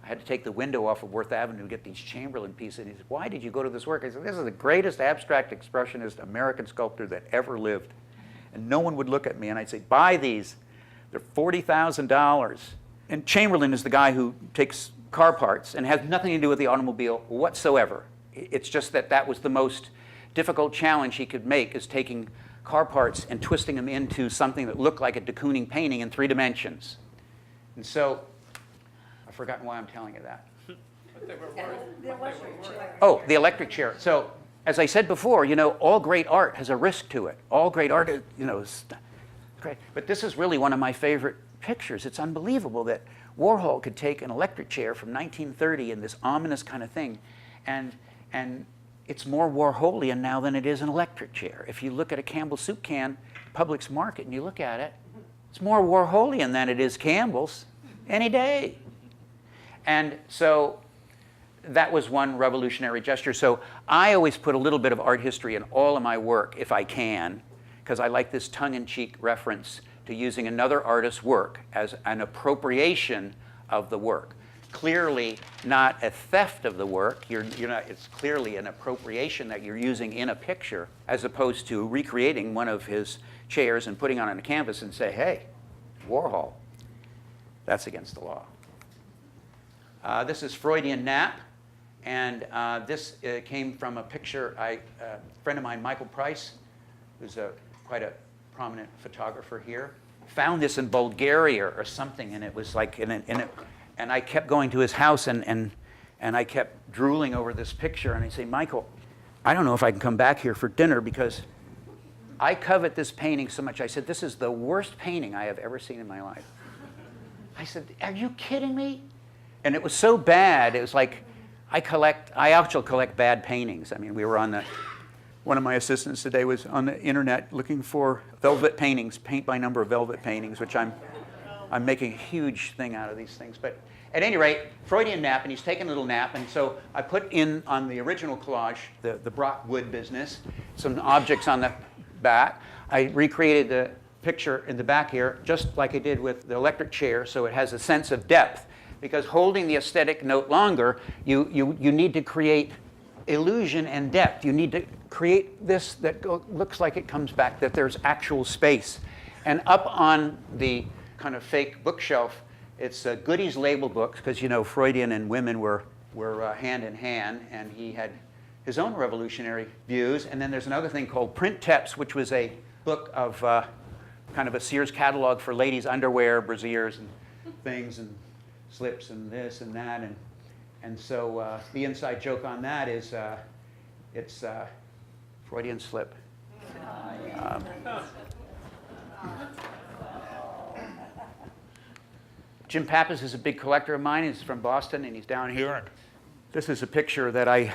I had to take the window off of Worth Avenue to get these Chamberlain pieces. And he said, why did you go to this work? I said, this is the greatest abstract expressionist American sculptor that ever lived. And no one would look at me. And I'd say, buy these. They're $40,000. And Chamberlain is the guy who takes car parts and has nothing to do with the automobile whatsoever. It's just that that was the most difficult challenge he could make, is taking car parts and twisting them into something that looked like a de Kooning painting in 3 dimensions. And so, I've forgotten why I'm telling you that. Oh, the electric chair. So, as I said before, you know, all great art has a risk to it. All great art, you know, is great. But this is really one of my favorite pictures. It's unbelievable that Warhol could take an electric chair from 1930 and this ominous kind of thing, and it's more Warholian now than it is an electric chair. If you look at a Campbell's soup can, Publix Market, and you look at it, it's more Warholian than it is Campbell's any day. And so that was one revolutionary gesture. So I always put a little bit of art history in all of my work, if I can, because I like this tongue-in-cheek reference to using another artist's work as an appropriation of the work. Clearly not a theft of the work. You're not, it's clearly an appropriation that you're using in a picture, as opposed to recreating one of his chairs and putting on a canvas and say, hey, Warhol. That's against the law. This is Freudian nap, and this came from a picture. A friend of mine, Michael Price, who's quite a prominent photographer here, found this in Bulgaria or something, and it was like and I kept going to his house and I kept drooling over this picture, and I say, Michael, I don't know if I can come back here for dinner because I covet this painting so much. I said, this is the worst painting I have ever seen in my life. I said, are you kidding me? And it was so bad, it was like, I actually collect bad paintings. I mean, we were on the, one of my assistants today was on the internet looking for velvet paintings, paint by number velvet paintings, which I'm I'm making a huge thing out of these things. But at any rate, Freudian nap, and he's taking a little nap. And so I put in on the original collage, the Brock wood business, some objects on the back. I recreated the picture in the back here, just like I did with the electric chair, so it has a sense of depth. Because holding the aesthetic note longer, you need to create illusion and depth. You need to create this that looks like it comes back, that there's actual space. And up on the kind of fake bookshelf, it's Goody's label books, because you know Freudian and women were hand in hand, and he had his own revolutionary views. And then there's another thing called Print Teps, which was a book of kind of a Sears catalog for ladies' underwear, brasiers, and things, and slips, and this and that. And so the inside joke on that is it's Freudian slip. Jim Pappas is a big collector of mine. He's from Boston, and he's down here. This is a picture that I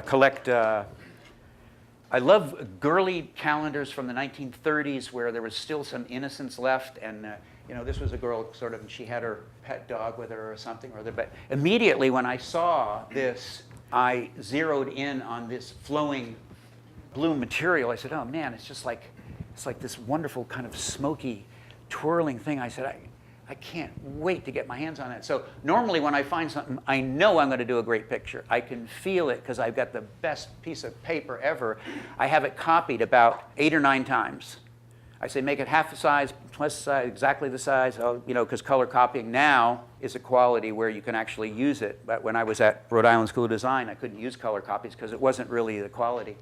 collect. I love girly calendars from the 1930s where there was still some innocence left. And you know, this was a girl sort of, and she had her pet dog with her or something or other. But immediately when I saw this, I zeroed in on this flowing blue material. I said, oh man, it's like this wonderful kind of smoky, twirling thing. I said, I can't wait to get my hands on it. So normally when I find something, I know I'm going to do a great picture. I can feel it because I've got the best piece of paper ever. I have it copied about 8 or 9 times. I say make it half the size, twice the size, exactly the size, you know, because color copying now is a quality where you can actually use it. But when I was at Rhode Island School of Design, I couldn't use color copies because it wasn't really the quality.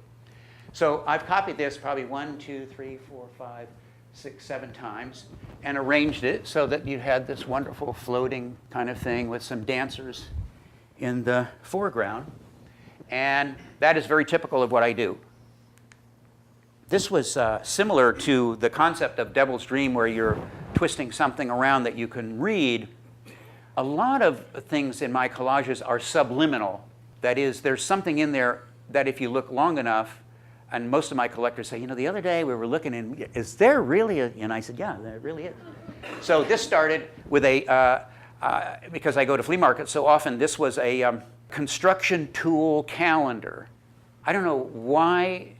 So I've copied this probably 1, 2, 3, 4, 5, 6, 7 times and arranged it so that you had this wonderful floating kind of thing with some dancers in the foreground. And that is very typical of what I do. This was similar to the concept of Devil's Dream, where you're twisting something around that you can read. A lot of things in my collages are subliminal. That is, there's something in there that if you look long enough, and most of my collectors say, you know, the other day we were looking and, is there really a, and I said, yeah, there really is. So this started with a, because I go to flea markets so often, this was a construction tool calendar. I don't know why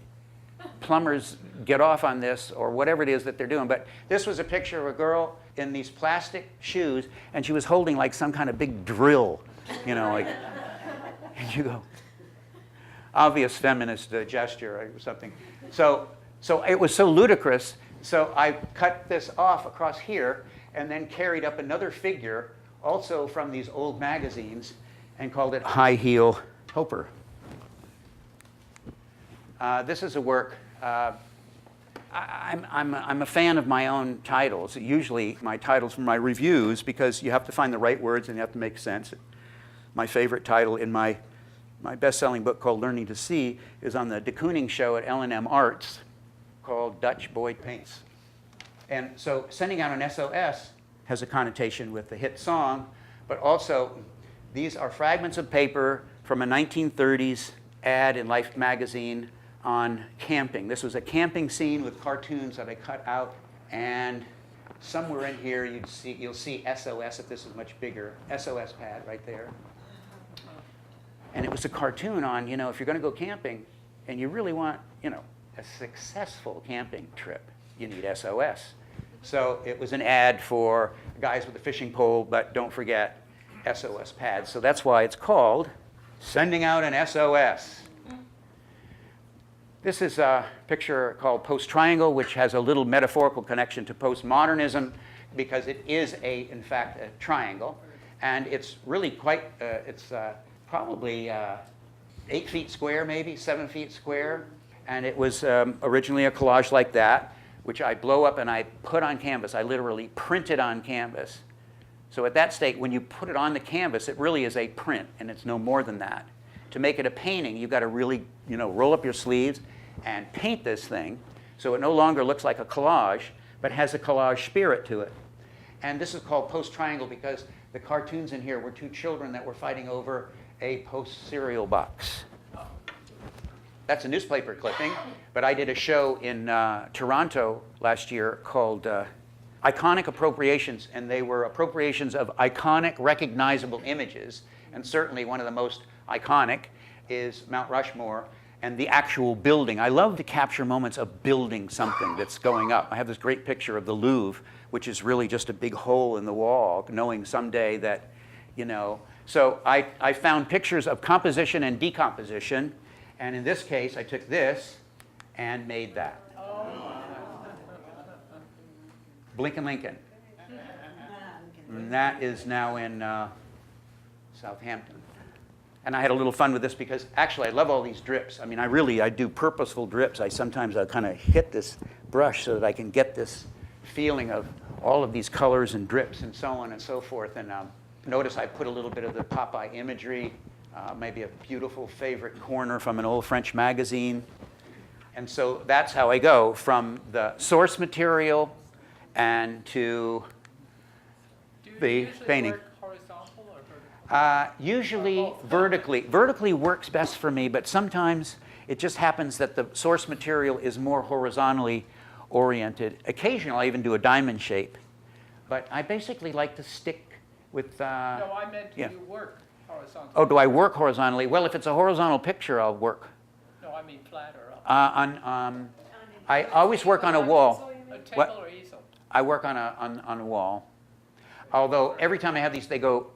plumbers get off on this or whatever it is that they're doing, but this was a picture of a girl in these plastic shoes, and she was holding like some kind of big drill, you know, like, and you go, obvious feminist gesture or something. So it was so ludicrous, so I cut this off across here and then carried up another figure, also from these old magazines, and called it High Heel Hoper. This is a work, I'm a fan of my own titles. Usually my titles from my reviews, because you have to find the right words and you have to make sense. My favorite title in my best-selling book called Learning to See is on the de Kooning show at L&M Arts called Dutch Boyd Paints. And so sending out an SOS has a connotation with the hit song, but also these are fragments of paper from a 1930s ad in Life magazine on camping. This was a camping scene with cartoons that I cut out, and somewhere in here you'll see SOS, if this is much bigger, SOS pad right there. And it was a cartoon on, you know, if you're going to go camping and you really want, you know, a successful camping trip, you need SOS. So it was an ad for guys with a fishing pole, but don't forget SOS pads. So that's why it's called Sending Out an SOS. This is a picture called Post Triangle, which has a little metaphorical connection to postmodernism because it is, in fact, a triangle. And it's really quite, probably 8 feet square, maybe 7 feet square. And it was originally a collage like that, which I blow up and I put on canvas. I literally printed on canvas. So at that state, when you put it on the canvas, it really is a print, and it's no more than that. To make it a painting, you've got to really, you know, roll up your sleeves and paint this thing so it no longer looks like a collage, but has a collage spirit to it. And this is called Post Triangle because the cartoons in here were 2 children that were fighting over a Post cereal box. That's a newspaper clipping, but I did a show in Toronto last year called iconic appropriations, and they were appropriations of iconic, recognizable images. And certainly one of the most iconic is Mount Rushmore and the actual building. I love to capture moments of building something that's going up. I have this great picture of the Louvre, which is really just a big hole in the wall, knowing someday that, you know. So I found pictures of composition and decomposition, and in this case, I took this and made that. Blinken Lincoln. And that is now in Southampton. And I had a little fun with this because actually I love all these drips. I mean, I do purposeful drips. Sometimes I'll kind of hit this brush so that I can get this feeling of all of these colors and drips and so on and so forth. And notice I put a little bit of the Popeye imagery, maybe a beautiful favorite corner from an old French magazine. And so that's how I go from the source material and to the painting. Usually vertically. Vertically works best for me, but sometimes it just happens that the source material is more horizontally oriented. Occasionally I even do a diamond shape, but I basically like to stick with... No, I meant do you work horizontally? Oh, do I work horizontally? Well, if it's a horizontal picture, I'll work. No, I mean flat or up. I always work on a wall. A table What? or easel? I work on a wall. Although every time I have these, they go,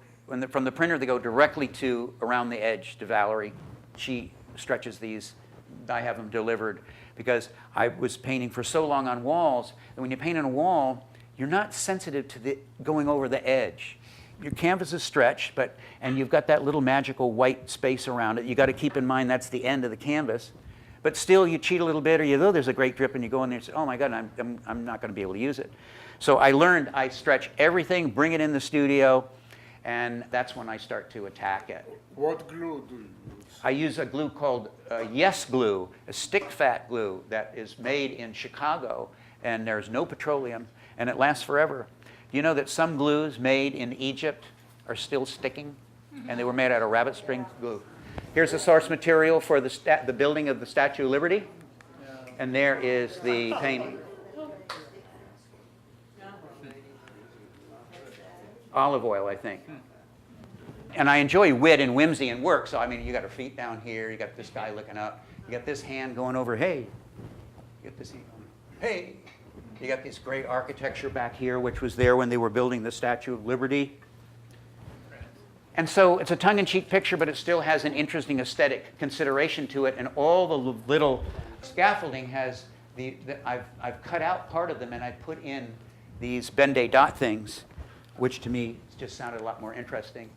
from the printer, they go directly to around the edge to Valerie. She stretches these. I have them delivered because I was painting for so long on walls that when you paint on a wall, you're not sensitive to the going over the edge. Your canvas is stretched, and you've got that little magical white space around it. You got to keep in mind that's the end of the canvas. But still, you cheat a little bit, or you know there's a great drip, and you go in there and say, oh my God, I'm not going to be able to use it. So I learned I stretch everything, bring it in the studio, and that's when I start to attack it. What glue do you use? I use a glue called Yes Glue, a stick-fat glue that is made in Chicago, and there's no petroleum, and it lasts forever. Do you know that some glues made in Egypt are still sticking, and they were made out of rabbit string glue? Here's the source material for the building of the Statue of Liberty, and there is the painting. Olive oil, I think. And I enjoy wit and whimsy and work. So, I mean, you got her feet down here. You got this guy looking up. You got this hand going over, hey. You got this hand going, hey. You got this great architecture back here, which was there when they were building the Statue of Liberty. And so it's a tongue-in-cheek picture, but it still has an interesting aesthetic consideration to it. And all the little scaffolding has I've cut out part of them, and I put in these Ben-Day dot things, which to me just sounded a lot more interesting.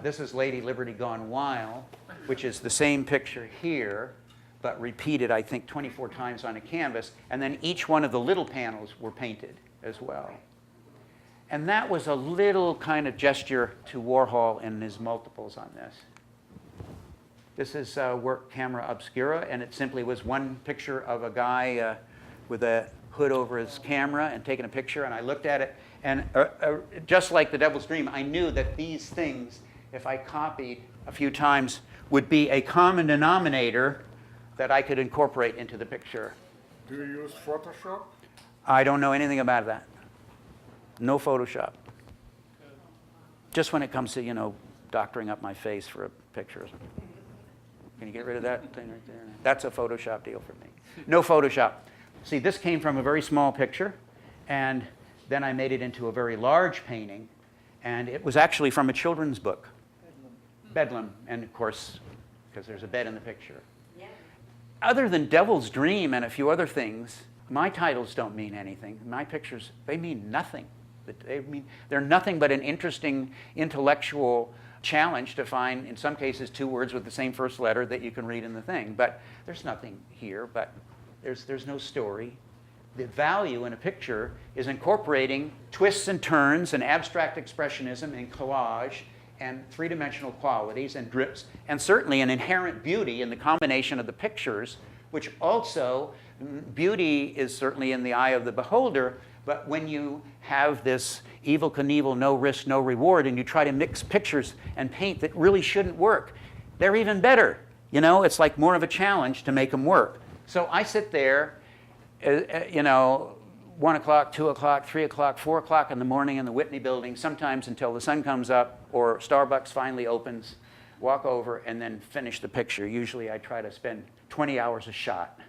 This is Lady Liberty Gone Wild, which is the same picture here, but repeated, I think, 24 times on a canvas. And then each one of the little panels were painted as well. And that was a little kind of gesture to Warhol and his multiples on this. This is work camera obscura, and it simply was one picture of a guy with a hood over his camera and taking a picture, and I looked at it, and just like The Devil's Dream, I knew that these things, if I copied a few times, would be a common denominator that I could incorporate into the picture. Do you use Photoshop? I don't know anything about that. No Photoshop. Just when it comes to, you know, doctoring up my face for a picture. Can you get rid of that thing right there? That's a Photoshop deal for me. No Photoshop. See, this came from a very small picture, and then I made it into a very large painting, and it was actually from a children's book, Bedlam, and of course, because there's a bed in the picture. Yeah. Other than Devil's Dream and a few other things, my titles don't mean anything. My pictures, they mean nothing. They're nothing but an interesting intellectual challenge to find, in some cases, two words with the same first letter that you can read in the thing. But there's nothing here, but there's no story. The value in a picture is incorporating twists and turns and abstract expressionism and collage and three-dimensional qualities and drips, and certainly an inherent beauty in the combination of the pictures, which also, beauty is certainly in the eye of the beholder, but when you have this Evel Knievel, no risk, no reward, and you try to mix pictures and paint that really shouldn't work, they're even better. You know, it's like more of a challenge to make them work. So I sit there, you know, 1 o'clock, 2 o'clock, 3 o'clock, 4 o'clock in the morning in the Whitney building, sometimes until the sun comes up or Starbucks finally opens, walk over and then finish the picture. Usually I try to spend 20 hours a shot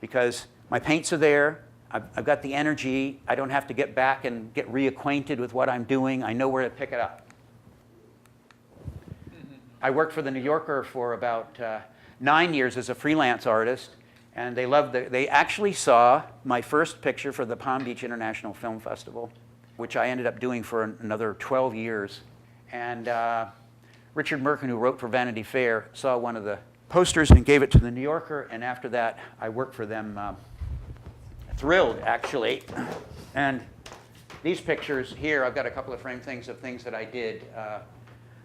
because my paints are there. I've got the energy. I don't have to get back and get reacquainted with what I'm doing. I know where to pick it up. I worked for the New Yorker for about 9 years as a freelance artist, and they actually saw my first picture for the Palm Beach International Film Festival, which I ended up doing for another 12 years. And Richard Merkin, who wrote for Vanity Fair, saw one of the posters and gave it to the New Yorker, and after that, I worked for them, thrilled, actually. And these pictures here, I've got a couple of framed things of things that I did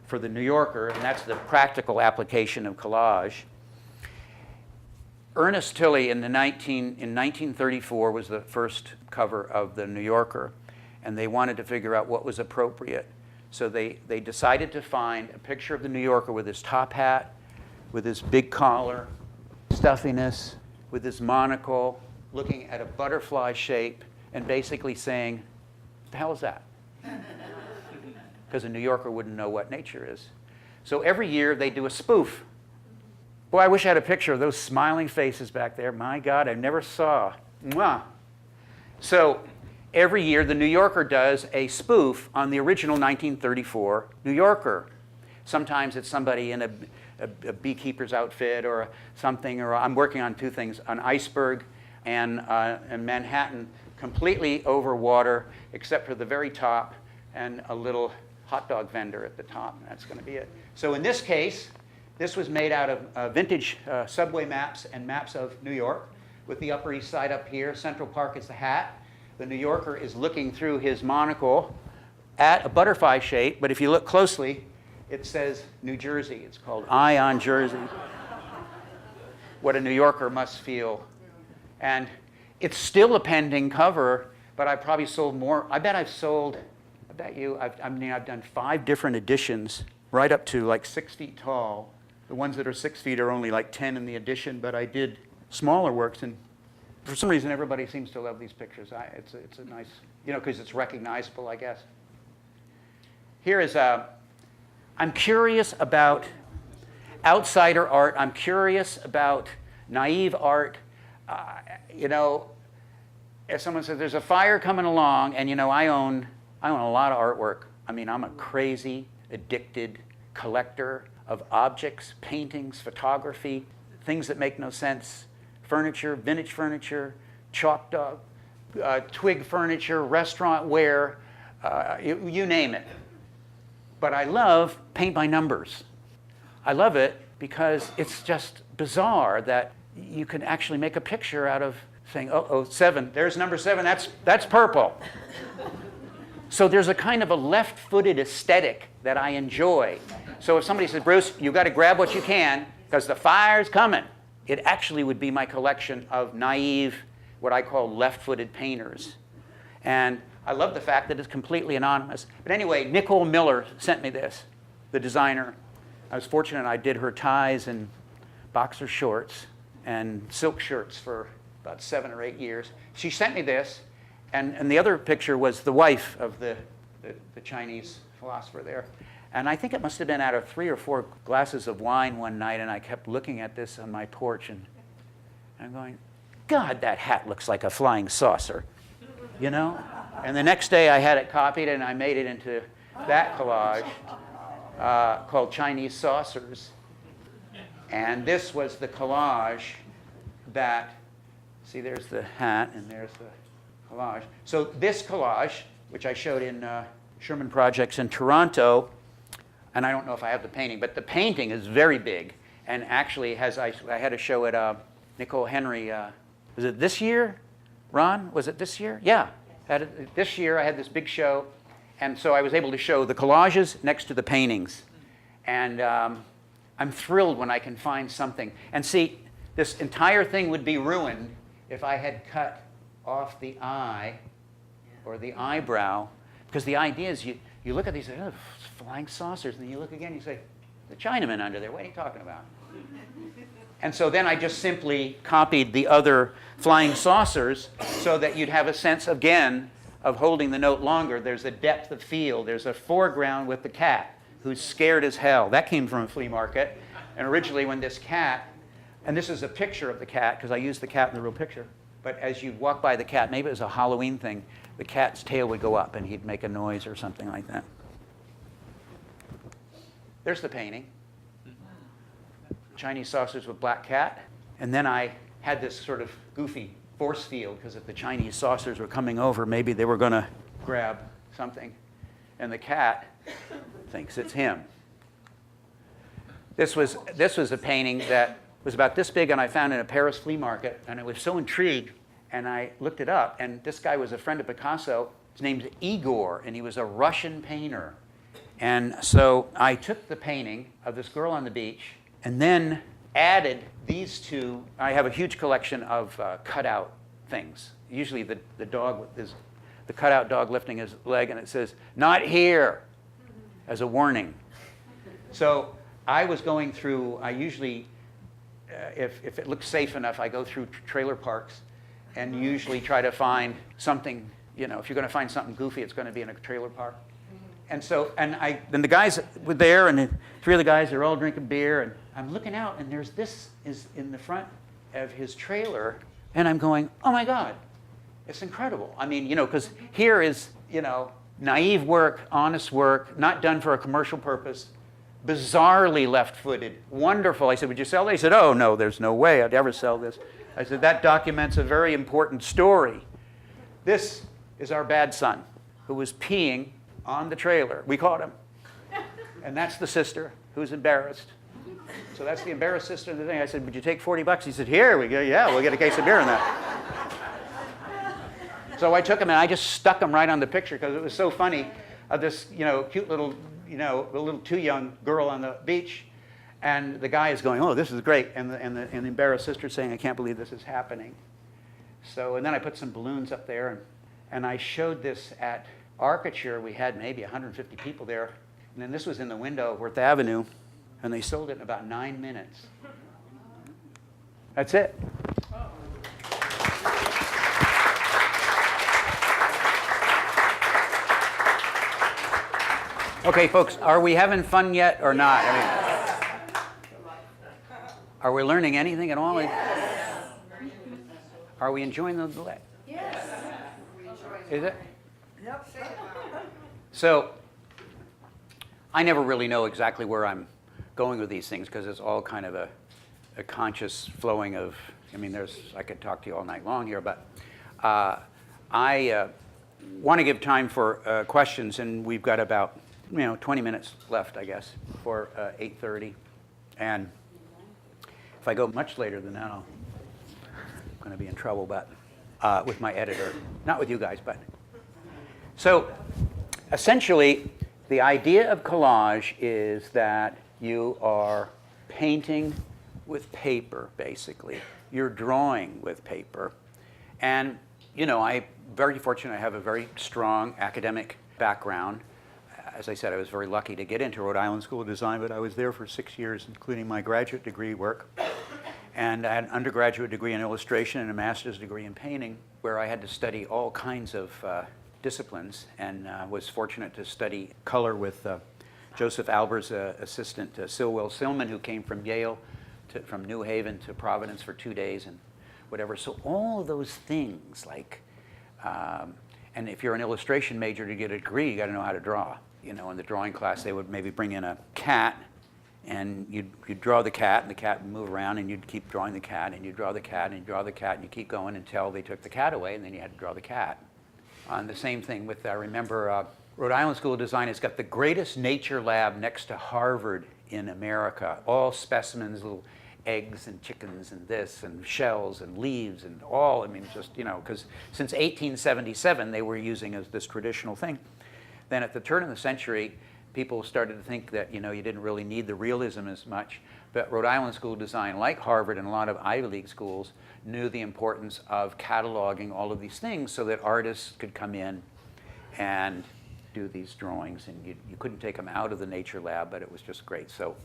for the New Yorker, and that's the practical application of collage. Ernest Tilley in 1934 was the first cover of the New Yorker, and they wanted to figure out what was appropriate. So they decided to find a picture of the New Yorker with his top hat, with his big collar, stuffiness, with his monocle, looking at a butterfly shape, and basically saying, "What the hell is that?" Because a New Yorker wouldn't know what nature is. So every year they do a spoof. Boy, I wish I had a picture of those smiling faces back there. My God, I never saw. Mwah. So every year the New Yorker does a spoof on the original 1934 New Yorker. Sometimes it's somebody in a beekeeper's outfit or something, or I'm working on two things, an iceberg and Manhattan, completely over water except for the very top and a little hot dog vendor at the top. That's going to be it. So in this case, this was made out of vintage subway maps and maps of New York, with the Upper East Side up here. Central Park is the hat. The New Yorker is looking through his monocle at a butterfly shape, but if you look closely, it says New Jersey. It's called Eye on Jersey. What a New Yorker must feel. And it's still a pending cover, but I probably sold more. I bet I've done 5 different editions, right up to like 6 feet tall. The ones that are 6 feet are only like 10 in the edition, but I did smaller works, and for some reason everybody seems to love these pictures. It's a nice, because it's recognizable, I guess. Here is I'm curious about outsider art. I'm curious about naive art. If someone says there's a fire coming along, and I own a lot of artwork. I mean, I'm a crazy, addicted collector of objects, paintings, photography, things that make no sense, furniture, vintage furniture, chalk dog, twig furniture, restaurant ware, you name it. But I love paint by numbers. I love it because it's just bizarre that you can actually make a picture out of saying, oh, 7, there's number 7, that's purple. So there's a kind of a left-footed aesthetic that I enjoy. So if somebody says, Bruce, you've got to grab what you can because the fire's coming, it actually would be my collection of naive, what I call left-footed painters. And I love the fact that it's completely anonymous. But anyway, Nicole Miller sent me this, the designer. I was fortunate I did her ties and boxer shorts and silk shirts for about 7 or 8 years. She sent me this, and the other picture was the wife of the Chinese philosopher there. And I think it must have been out of 3 or 4 glasses of wine one night, and I kept looking at this on my porch, and I'm going, God, that hat looks like a flying saucer, And the next day I had it copied, and I made it into that collage called Chinese Saucers. And this was the collage that, see, there's the hat, and there's the collage. So this collage, which I showed in Sherman Projects in Toronto, and I don't know if I have the painting, but the painting is very big. And actually, I had a show at Nicole Henry, was it this year? Ron, was it this year? Yeah. This year I had this big show, and so I was able to show the collages next to the paintings. And I'm thrilled when I can find something. And see, this entire thing would be ruined if I had cut off the eye or the eyebrow, because the idea is you look at these flying saucers, and then you look again and you say, the Chinaman under there, what are you talking about? And so then I just simply copied the other flying saucers so that you'd have a sense, again, of holding the note longer. There's a depth of field. There's a foreground with the cat, who's scared as hell. That came from a flea market. And originally when this cat, and this is a picture of the cat, because I used the cat in the real picture, but as you'd walk by the cat, maybe it was a Halloween thing, the cat's tail would go up and he'd make a noise or something like that. There's the painting. Chinese saucers with black cat. And then I had this sort of goofy force field, because if the Chinese saucers were coming over, maybe they were going to grab something. And the cat thinks it's him. This was a painting that was about this big, and I found it in a Paris flea market, and I was so intrigued, and I looked it up, and this guy was a friend of Picasso. His name's Igor, and he was a Russian painter. And so I took the painting of this girl on the beach and then added these two. I have a huge collection of cutout things. Usually the dog is the cutout dog lifting his leg, and it says, "Not here," as a warning. So I was going through, I usually, if it looks safe enough, I go through trailer parks and usually try to find something, you know, if you're going to find something goofy, it's going to be in a trailer park. And so, then the guys were there, and the three of the guys, they're all drinking beer, and I'm looking out, and this is in the front of his trailer, and I'm going, oh my God, it's incredible. I mean, you know, because here is, you know, naive work, honest work, not done for a commercial purpose, bizarrely left-footed, wonderful. I said, would you sell it? He said, oh no, there's no way I'd ever sell this. I said, that documents a very important story. This is our bad son, who was peeing on the trailer. We caught him. And that's the sister who's embarrassed. So that's the embarrassed sister in the thing. I said, would you take $40? He said, here we go. Yeah, we'll get a case of beer in that. So I took him and I just stuck him right on the picture because it was so funny of this, you know, cute little, you know, a little too young girl on the beach. And the guy is going, oh, this is great. And the embarrassed sister saying, I can't believe this is happening. So, and then I put some balloons up there and I showed this at Architecture. We had maybe 150 people there. And then this was in the window of Worth Avenue. And they sold it in about 9 minutes. That's it. Okay, folks, are we having fun yet or not? I mean, are we learning anything at all? Yes. Are we enjoying the delay? Yes. Is it? Yep. So, I never really know exactly where I'm going with these things because it's all kind of a conscious flowing of, I mean, I could talk to you all night long here, but I want to give time for questions, and we've got about 20 minutes left, I guess, for 8:30. And if I go much later than that, I'm going to be in trouble, but with my editor. Not with you guys, but. So essentially, the idea of collage is that you are painting with paper, basically. You're drawing with paper. And, I'm very fortunate. I have a very strong academic background. As I said, I was very lucky to get into Rhode Island School of Design, but I was there for 6 years, including my graduate degree work. And I had an undergraduate degree in illustration and a master's degree in painting, where I had to study all kinds of disciplines, and was fortunate to study color with Joseph Alber's assistant, Silwell Silman, who came from Yale, from New Haven to Providence for 2 days and whatever. So all of those things, like, and if you're an illustration major to get a degree, you got to know how to draw. In the drawing class, they would maybe bring in a cat, and you'd draw the cat, and the cat would move around, and you'd keep drawing the cat, and you'd draw the cat, and you'd draw the cat, and you keep going until they took the cat away, and then you had to draw the cat. And the same thing with, I remember, Rhode Island School of Design has got the greatest nature lab next to Harvard in America. All specimens, little eggs and chickens and this and shells and leaves and all, just, because since 1877 they were using this traditional thing. Then at the turn of the century, people started to think that, you didn't really need the realism as much. But Rhode Island School of Design, like Harvard and a lot of Ivy League schools, knew the importance of cataloging all of these things so that artists could come in and do these drawings. And you couldn't take them out of the nature lab, but it was just great. So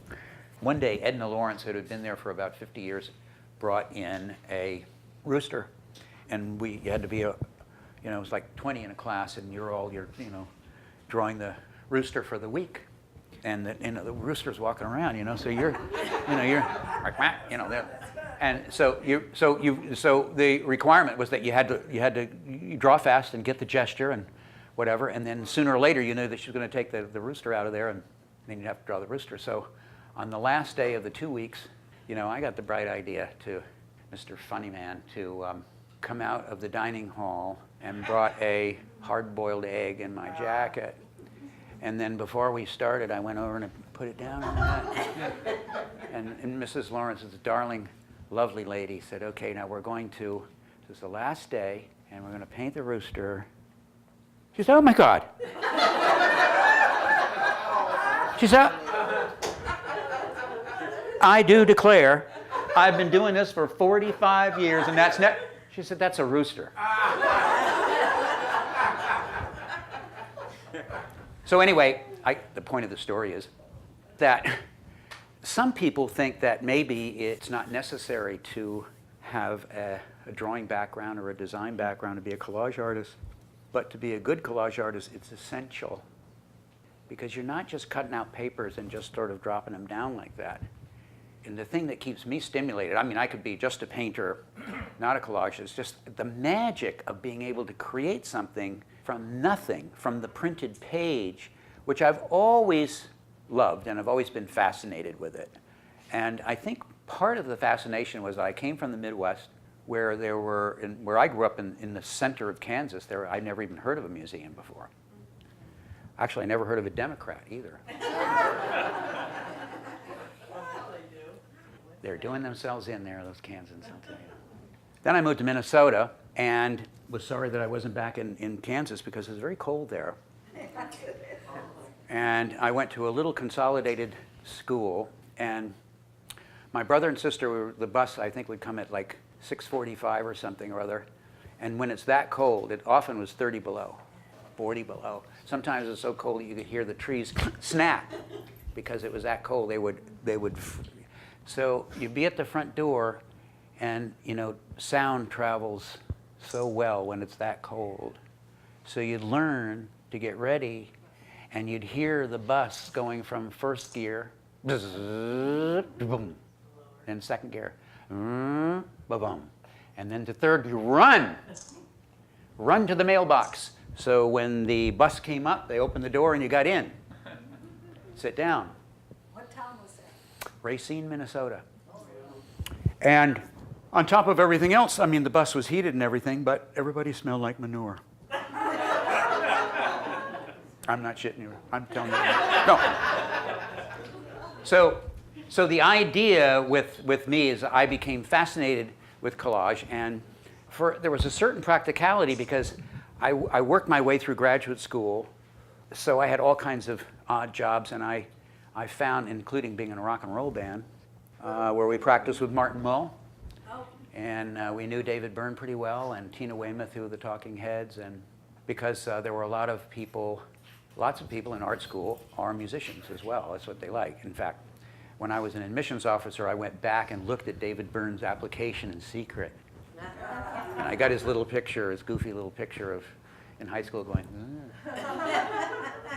One day, Edna Lawrence, who had been there for about 50 years, brought in a rooster. And you had to be it was like 20 in a class, and you're drawing the rooster for the week. And the rooster's walking around, so you're like, and so the requirement was that you had to draw fast and get the gesture and whatever, and then sooner or later you knew that she was going to take the rooster out of there, and then you'd have to draw the rooster. So on the last day of the 2 weeks, I got the bright idea to Mr. Funnyman to come out of the dining hall and brought a hard-boiled egg in my jacket. And then before we started, I went over and put it down on that. And Mrs. Lawrence, this darling, lovely lady, said, okay, now this is the last day, and we're going to paint the rooster. She said, oh my God. She said, I do declare, I've been doing this for 45 years, and that's she said, that's a rooster. So anyway, the point of the story is that some people think that maybe it's not necessary to have a drawing background or a design background to be a collage artist. But to be a good collage artist, it's essential. Because you're not just cutting out papers and just sort of dropping them down like that. And the thing that keeps me stimulated, I could be just a painter, not a collagist, it's just the magic of being able to create something from nothing, from the printed page, which I've always loved and I've always been fascinated with it. And I think part of the fascination was that I came from the Midwest, where I grew up in the center of Kansas. I'd never even heard of a museum before. Actually, I never heard of a Democrat either. They're doing themselves in there, those Kansans, I'll tell you. Then I moved to Minnesota and was sorry that I wasn't back in Kansas because it was very cold there. And I went to a little consolidated school, and my brother and sister, the bus I think would come at like 6:45 or something or other. And when it's that cold, it often was 30 below, 40 below. Sometimes it's so cold that you could hear the trees snap because it was that cold. So you'd be at the front door, and sound travels so well when it's that cold. So you'd learn to get ready, and you'd hear the bus going from first gear, boom, then second gear, ba-boom, and then to third, you run to the mailbox. So when the bus came up, they opened the door and you got in. Sit down. What town was that? Racine, Minnesota. And on top of everything else, the bus was heated and everything, but everybody smelled like manure. I'm not shitting you. I'm telling you. No. So the idea with me is I became fascinated with collage, and there was a certain practicality because I worked my way through graduate school, so I had all kinds of odd jobs, and I found, including being in a rock and roll band, where we practiced with Martin Mull, and we knew David Byrne pretty well, and Tina Weymouth, who were the Talking Heads, and because there were lots of people in art school are musicians as well. That's what they like. In fact, when I was an admissions officer, I went back and looked at David Byrne's application in secret. And I got his goofy little picture in high school going,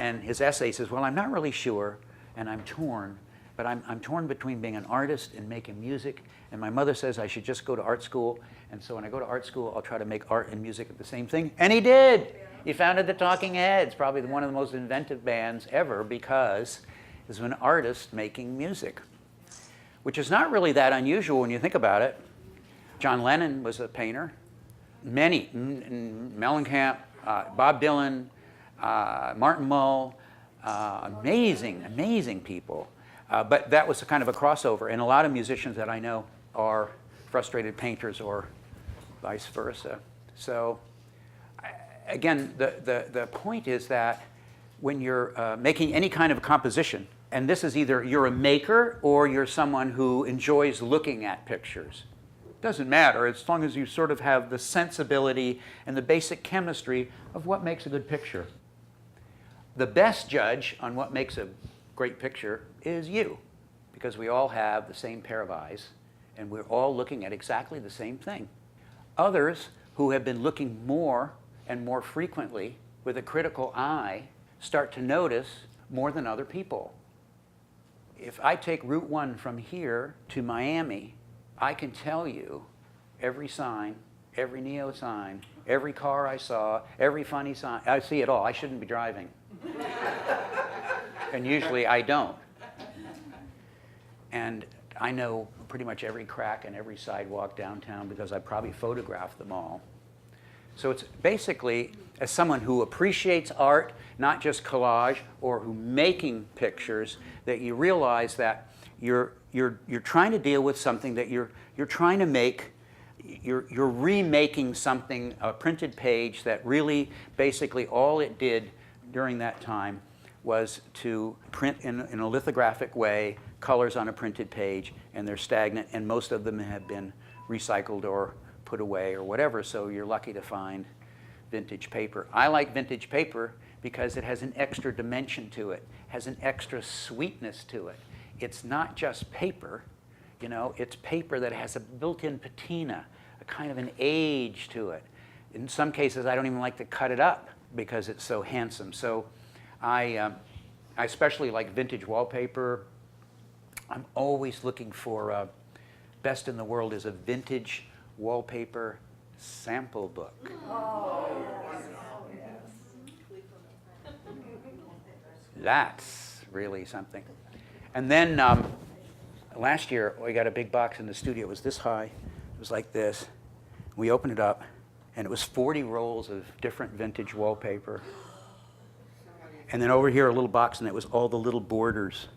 and his essay says, well, I'm not really sure, and I'm torn, but I'm torn between being an artist and making music, and my mother says I should just go to art school, and so when I go to art school, I'll try to make art and music at the same thing, and he did! He founded the Talking Heads, probably one of the most inventive bands ever, because he was an artist making music, which is not really that unusual when you think about it. John Lennon was a painter. Many, Mellencamp, Bob Dylan, Martin Mull, amazing people. But that was a kind of a crossover, and a lot of musicians that I know are frustrated painters or vice versa. So again, the point is that when you're making any kind of composition, and this is either you're a maker or you're someone who enjoys looking at pictures. Doesn't matter, as long as you sort of have the sensibility and the basic chemistry of what makes a good picture. The best judge on what makes a great picture is you, because we all have the same pair of eyes, and we're all looking at exactly the same thing. Others who have been looking more and more frequently with a critical eye start to notice more than other people. If I take Route 1 from here to Miami, I can tell you every sign, every neo sign, every car I saw, every funny sign. I see it all. I shouldn't be driving. And usually I don't. And I know pretty much every crack in every sidewalk downtown because I probably photographed them all. So it's basically, as someone who appreciates art, not just collage, or who making pictures, that you realize that you're trying to deal with something that you're trying to make. You're remaking something, a printed page that really basically all it did during that time was to print in a lithographic way colors on a printed page, and they're stagnant, and most of them have been recycled or put away or whatever, so you're lucky to find vintage paper. I like vintage paper because it has an extra dimension to it, has an extra sweetness to it. It's not just paper, you know, it's paper that has a built-in patina, a kind of an age to it. In some cases, I don't even like to cut it up because it's so handsome. So I especially like vintage wallpaper. I'm always looking for, best in the world is a vintage wallpaper sample book. That's really something. And then last year, we got a big box in the studio. It was this high. It was like this. We opened it up, and it was 40 rolls of different vintage wallpaper. And then over here, a little box, and it was all the little borders.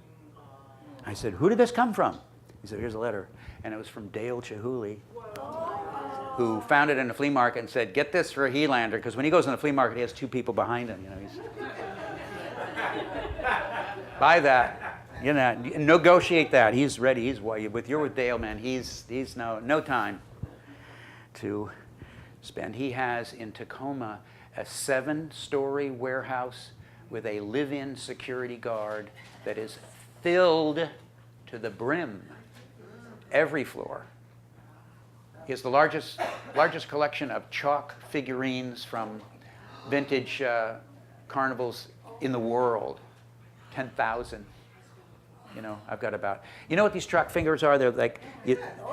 I said, who did this come from? He said, here's a letter. And it was from Dale Chihuly, who found it in a flea market and said, get this for Helander, because when he goes in the flea market, he has two people behind him. You know, he's buy that, you know, negotiate that. He's ready. He's with Dale, man. He's no time to spend. He has in Tacoma a 7-story warehouse with a live-in security guard that is filled to the brim, every floor. He has the largest collection of chalk figurines from vintage carnivals in the world, 10,000. You know, I've got about, you know what these chalk figures are? They're like,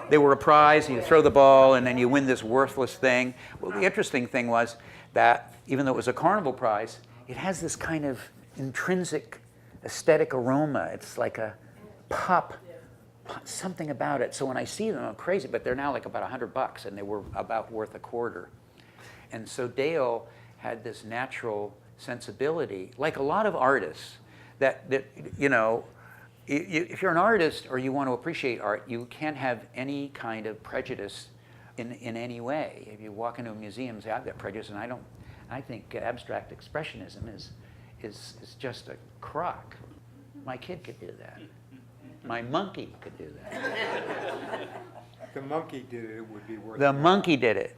they were a prize, and you throw the ball, and then you win this worthless thing. Well, the interesting thing was that even though it was a carnival prize, it has this kind of intrinsic aesthetic aroma. It's like a pop, something about it. So when I see them, I'm crazy, but they're now like about $100, and they were about worth a quarter. And so Dale had this natural sensibility, like a lot of artists, that you know, if you're an artist or you want to appreciate art, you can't have any kind of prejudice in any way. If you walk into a museum and say, I've got prejudice, and I think abstract expressionism is just a crock. My kid could do that. My monkey could do that. The monkey did it, it would be worth it. The monkey did it.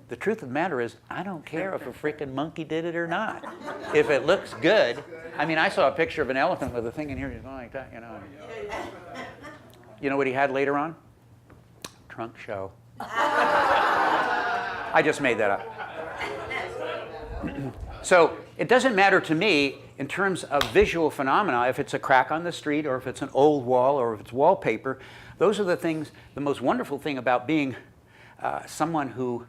The truth of the matter is, I don't care if a freaking monkey did it or not. If it looks good. I mean, I saw a picture of an elephant with a thing in here, just like that, you know. You know what he had later on? Trunk show. I just made that up. So it doesn't matter to me in terms of visual phenomena if it's a crack on the street or if it's an old wall or if it's wallpaper. Those are the things, the most wonderful thing about being someone who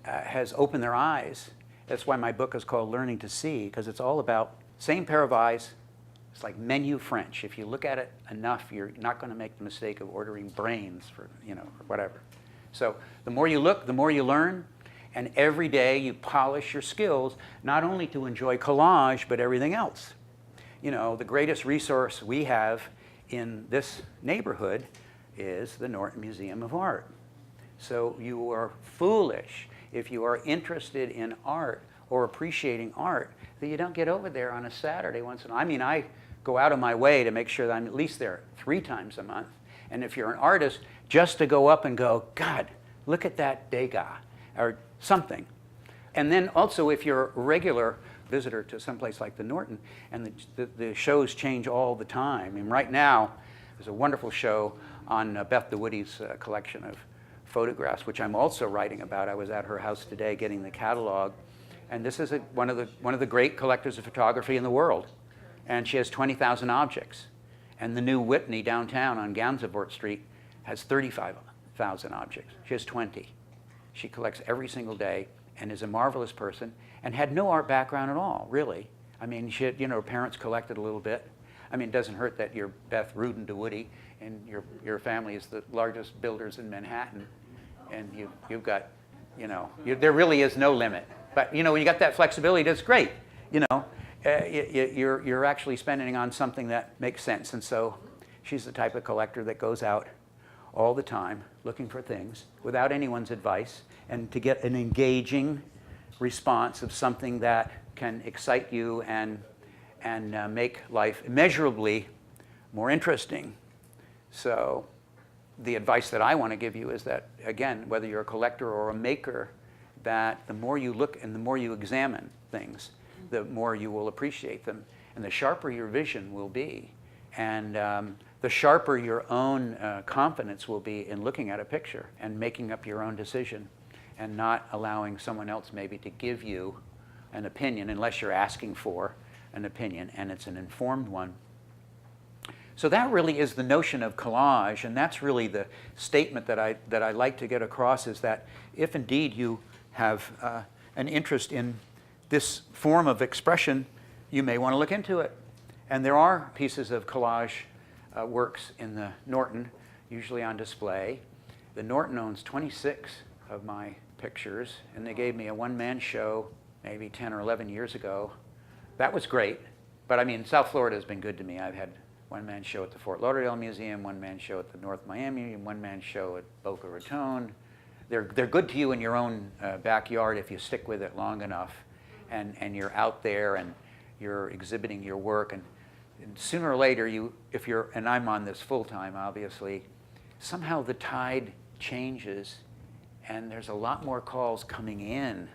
has opened their eyes. That's why my book is called Learning to See, because it's all about same pair of eyes. It's like menu French. If you look at it enough, you're not going to make the mistake of ordering brains for, you know, or whatever. So the more you look, the more you learn. And every day you polish your skills, not only to enjoy collage, but everything else. You know, the greatest resource we have in this neighborhood is the Norton Museum of Art. So you are foolish if you are interested in art or appreciating art that you don't get over there on a Saturday once in a while. I mean, I go out of my way to make sure that I'm at least there 3 times a month. And if you're an artist, just to go up and go, God, look at that Degas, or something. And then also if you're a regular visitor to someplace like the Norton, and the shows change all the time. I mean, right now, There's a wonderful show on Beth DeWoody's collection of photographs, which I'm also writing about. I was at her house today getting the catalog. And this is one of the great collectors of photography in the world. And she has 20,000 objects. And the new Whitney downtown on Gansevoort Street has 35,000 objects. She has 20. She collects every single day and is a marvelous person and had no art background at all, really. I mean, she had, her parents collected a little bit. I mean, it doesn't hurt that you're Beth Rudin DeWoody and your family is the largest builders in Manhattan. And you've got, there really is no limit. But, when you got that flexibility, that's great. You're actually spending on something that makes sense. And so she's the type of collector that goes out all the time looking for things without anyone's advice and to get an engaging response of something that can excite you and make life immeasurably more interesting. So the advice that I want to give you is that, again, whether you're a collector or a maker, that the more you look and the more you examine things, the more you will appreciate them. And the sharper your vision will be. And the sharper your own confidence will be in looking at a picture and making up your own decision and not allowing someone else maybe to give you an opinion unless you're asking for an opinion and it's an informed one. So that really is the notion of collage, and that's really the statement that I like to get across, is that if indeed you have an interest in this form of expression, you may want to look into it. And there are pieces of collage works in the Norton, usually on display. The Norton owns 26 of my pictures, and they gave me a one-man show maybe 10 or 11 years ago. That was great, but I mean, South Florida has been good to me. I've had one-man show at the Fort Lauderdale Museum, one-man show at the North Miami, and one-man show at Boca Raton. They're good to you in your own backyard if you stick with it long enough, and you're out there and you're exhibiting your work. And sooner or later, and I'm on this full-time, obviously, somehow the tide changes, and there's a lot more calls coming in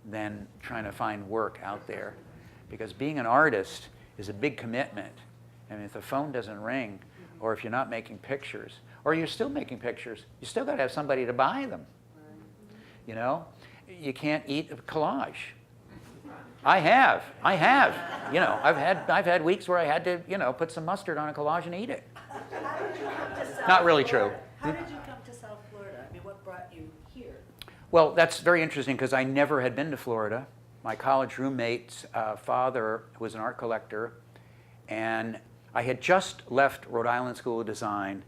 than trying to find work out there. Because being an artist is a big commitment. I mean, if the phone doesn't ring, or if you're not making pictures, or you're still making pictures, you still got to have somebody to buy them. You can't eat a collage. I have. I've had weeks where I had to, put some mustard on a collage and eat it. How did you come to South Not really Florida? true. How did you come to South Florida? I mean, what brought you here? Well, that's very interesting because I never had been to Florida. My college roommate's father was an art collector, and I had just left Rhode Island School of Design,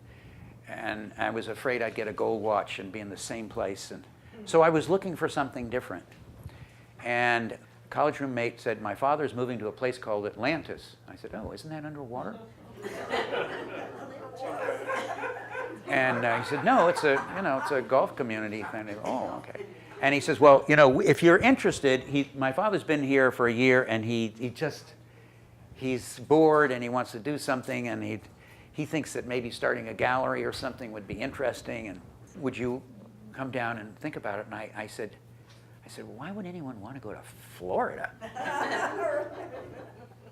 and I was afraid I'd get a gold watch and be in the same place. And so I was looking for something different. And college roommate said, my father's moving to a place called Atlantis. I said, oh, isn't that underwater? And he said, no, it's a golf community thing. Oh, okay. And he says, well, if you're interested, my father's been here for a year, and he's bored and he wants to do something, and he thinks that maybe starting a gallery or something would be interesting, and would you come down and think about it? And I said, well, why would anyone want to go to Florida?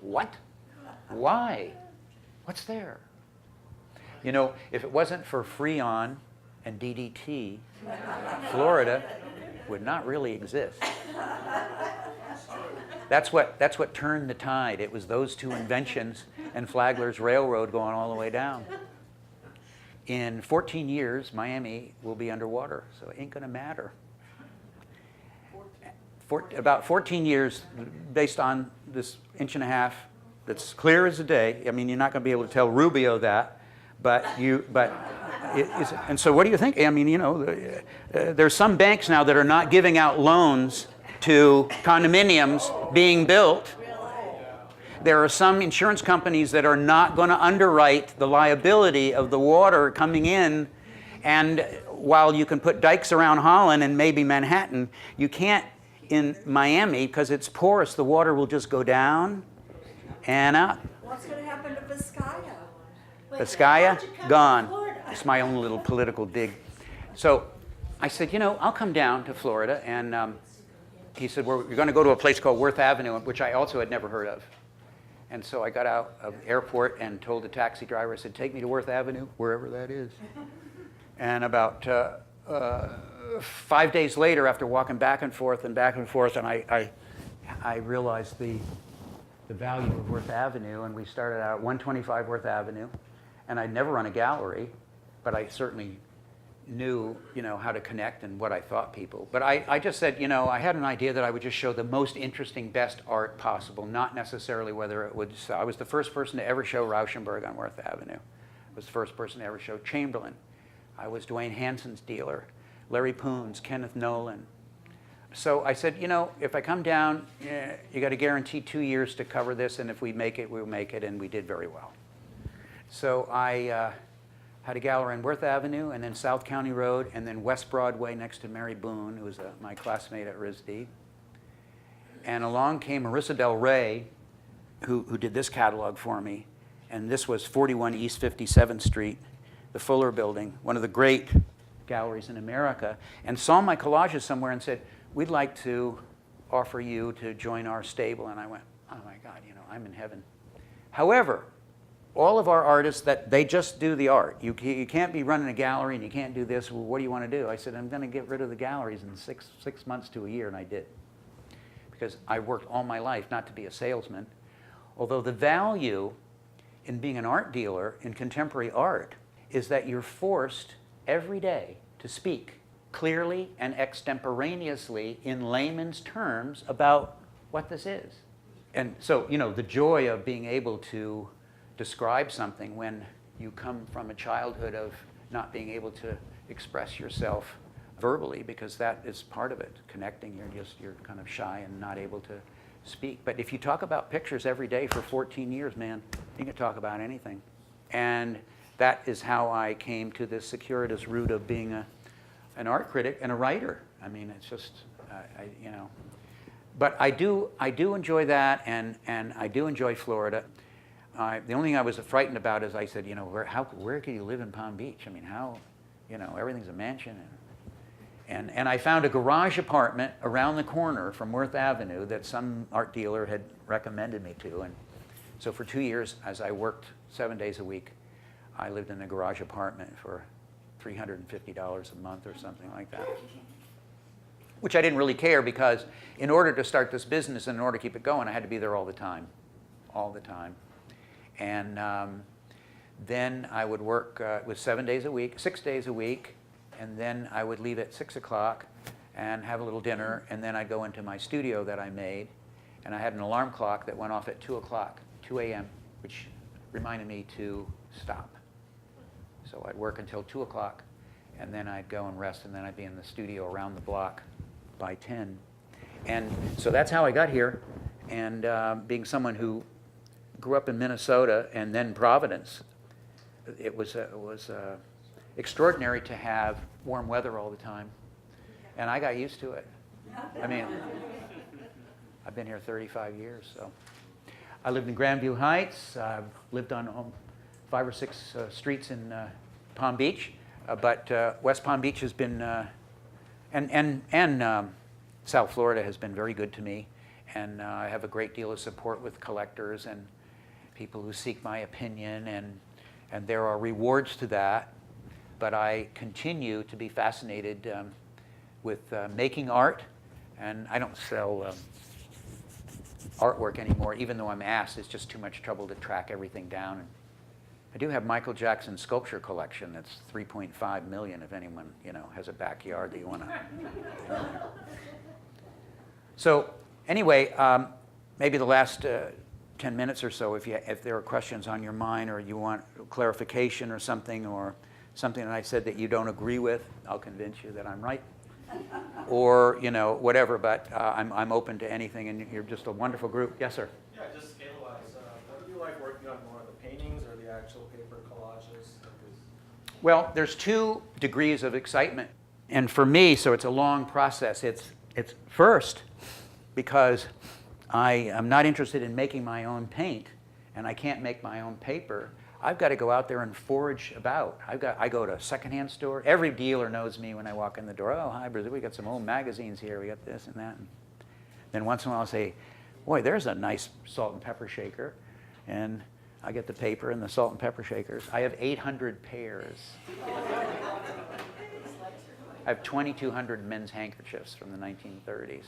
What? Why? What's there? If it wasn't for Freon and DDT, Florida would not really exist. That's what turned the tide. It was those two inventions and Flagler's Railroad going all the way down. In 14 years, Miami will be underwater, so it ain't going to matter. About 14 years, based on this inch and a half that's clear as a day. I mean, you're not going to be able to tell Rubio that, and so what do you think? I mean, there's some banks now that are not giving out loans to condominiums being built. There are some insurance companies that are not going to underwrite the liability of the water coming in. And while you can put dikes around Holland and maybe Manhattan, you can't in Miami because it's porous. The water will just go down and up. What's going to happen to Vizcaya? Vizcaya, gone. It's my own little political dig. So I said, I'll come down to Florida. And he said, we're going to go to a place called Worth Avenue, which I also had never heard of. And so I got out of the airport and told the taxi driver, I said, take me to Worth Avenue, wherever that is. And about 5 days later, after walking back and forth, and I realized the value of Worth Avenue, and we started out at 125 Worth Avenue, and I'd never run a gallery, but I certainly knew, how to connect and what I thought people. But I just said, I had an idea that I would just show the most interesting, best art possible, not necessarily whether it would sell. I was the first person to ever show Rauschenberg on Worth Avenue. I was the first person to ever show Chamberlain. I was Dwayne Hanson's dealer, Larry Poons, Kenneth Nolan. So I said, if I come down, you got to guarantee 2 years to cover this, and if we make it, we'll make it, and we did very well. So I had a gallery on Worth Avenue, and then South County Road, and then West Broadway next to Mary Boone, who was my classmate at RISD. And along came Marissa Del Rey, who did this catalog for me, and this was 41 East 57th Street, the Fuller Building, one of the great galleries in America, and saw my collages somewhere and said, we'd like to offer you to join our stable. And I went, oh my God, I'm in heaven. However, all of our artists, that they just do the art. You can't be running a gallery and you can't do this. Well, what do you want to do? I said, I'm going to get rid of the galleries in six months to a year, and I did. Because I worked all my life not to be a salesman. Although the value in being an art dealer in contemporary art is that you're forced every day to speak clearly and extemporaneously in layman's terms about what this is. And so, the joy of being able to describe something when you come from a childhood of not being able to express yourself verbally, because that is part of it, connecting. You're kind of shy and not able to speak. But if you talk about pictures every day for 14 years, man, you can talk about anything. And that is how I came to this circuitous route of being an art critic and a writer. I mean, it's just, But I do enjoy that, and I do enjoy Florida. The only thing I was frightened about is I said, where can you live in Palm Beach? I mean, how, everything's a mansion. And I found a garage apartment around the corner from Worth Avenue that some art dealer had recommended me to. And so for 2 years, as I worked 7 days a week, I lived in a garage apartment for $350 a month or something like that. Which I didn't really care, because in order to start this business and in order to keep it going, I had to be there all the time. And then I would work with 6 days a week, and then I would leave at 6 o'clock and have a little dinner, and then I'd go into my studio that I made, and I had an alarm clock that went off at 2 o'clock, 2 a.m., which reminded me to stop. So I'd work until 2 o'clock, and then I'd go and rest, and then I'd be in the studio around the block by 10. And so that's how I got here, and being someone who grew up in Minnesota and then Providence, it was extraordinary to have warm weather all the time, and I got used to it. I mean, I've been here 35 years, so. I lived in Grandview Heights. I've lived on 5 or 6 streets in Palm Beach, but West Palm Beach has been, and South Florida has been very good to me, and I have a great deal of support with collectors and people who seek my opinion, and there are rewards to that. But I continue to be fascinated with making art, and I don't sell artwork anymore, even though I'm asked. It's just too much trouble to track everything down. And I do have Michael Jackson's sculpture collection that's $3.5 million if anyone has a backyard that you want to. So anyway, maybe the last 10 minutes or so, if there are questions on your mind, or you want clarification or something that I said that you don't agree with, I'll convince you that I'm right. Or whatever, but I'm open to anything, and you're just a wonderful group. Yes, sir. Yeah, just scale-wise, what do you like working on more, the paintings or the actual paper collages? Well, there's 2 degrees of excitement, and for me, so it's a long process. It's first because I am not interested in making my own paint, and I can't make my own paper. I've got to go out there and forage about. I go to a secondhand store. Every dealer knows me when I walk in the door. Oh, hi, Brazil. We got some old magazines here. We got this and that. And then once in a while I'll say, boy, there's a nice salt and pepper shaker. and I get the paper and the salt and pepper shakers. I have 800 pairs. I have 2,200 men's handkerchiefs from the 1930s.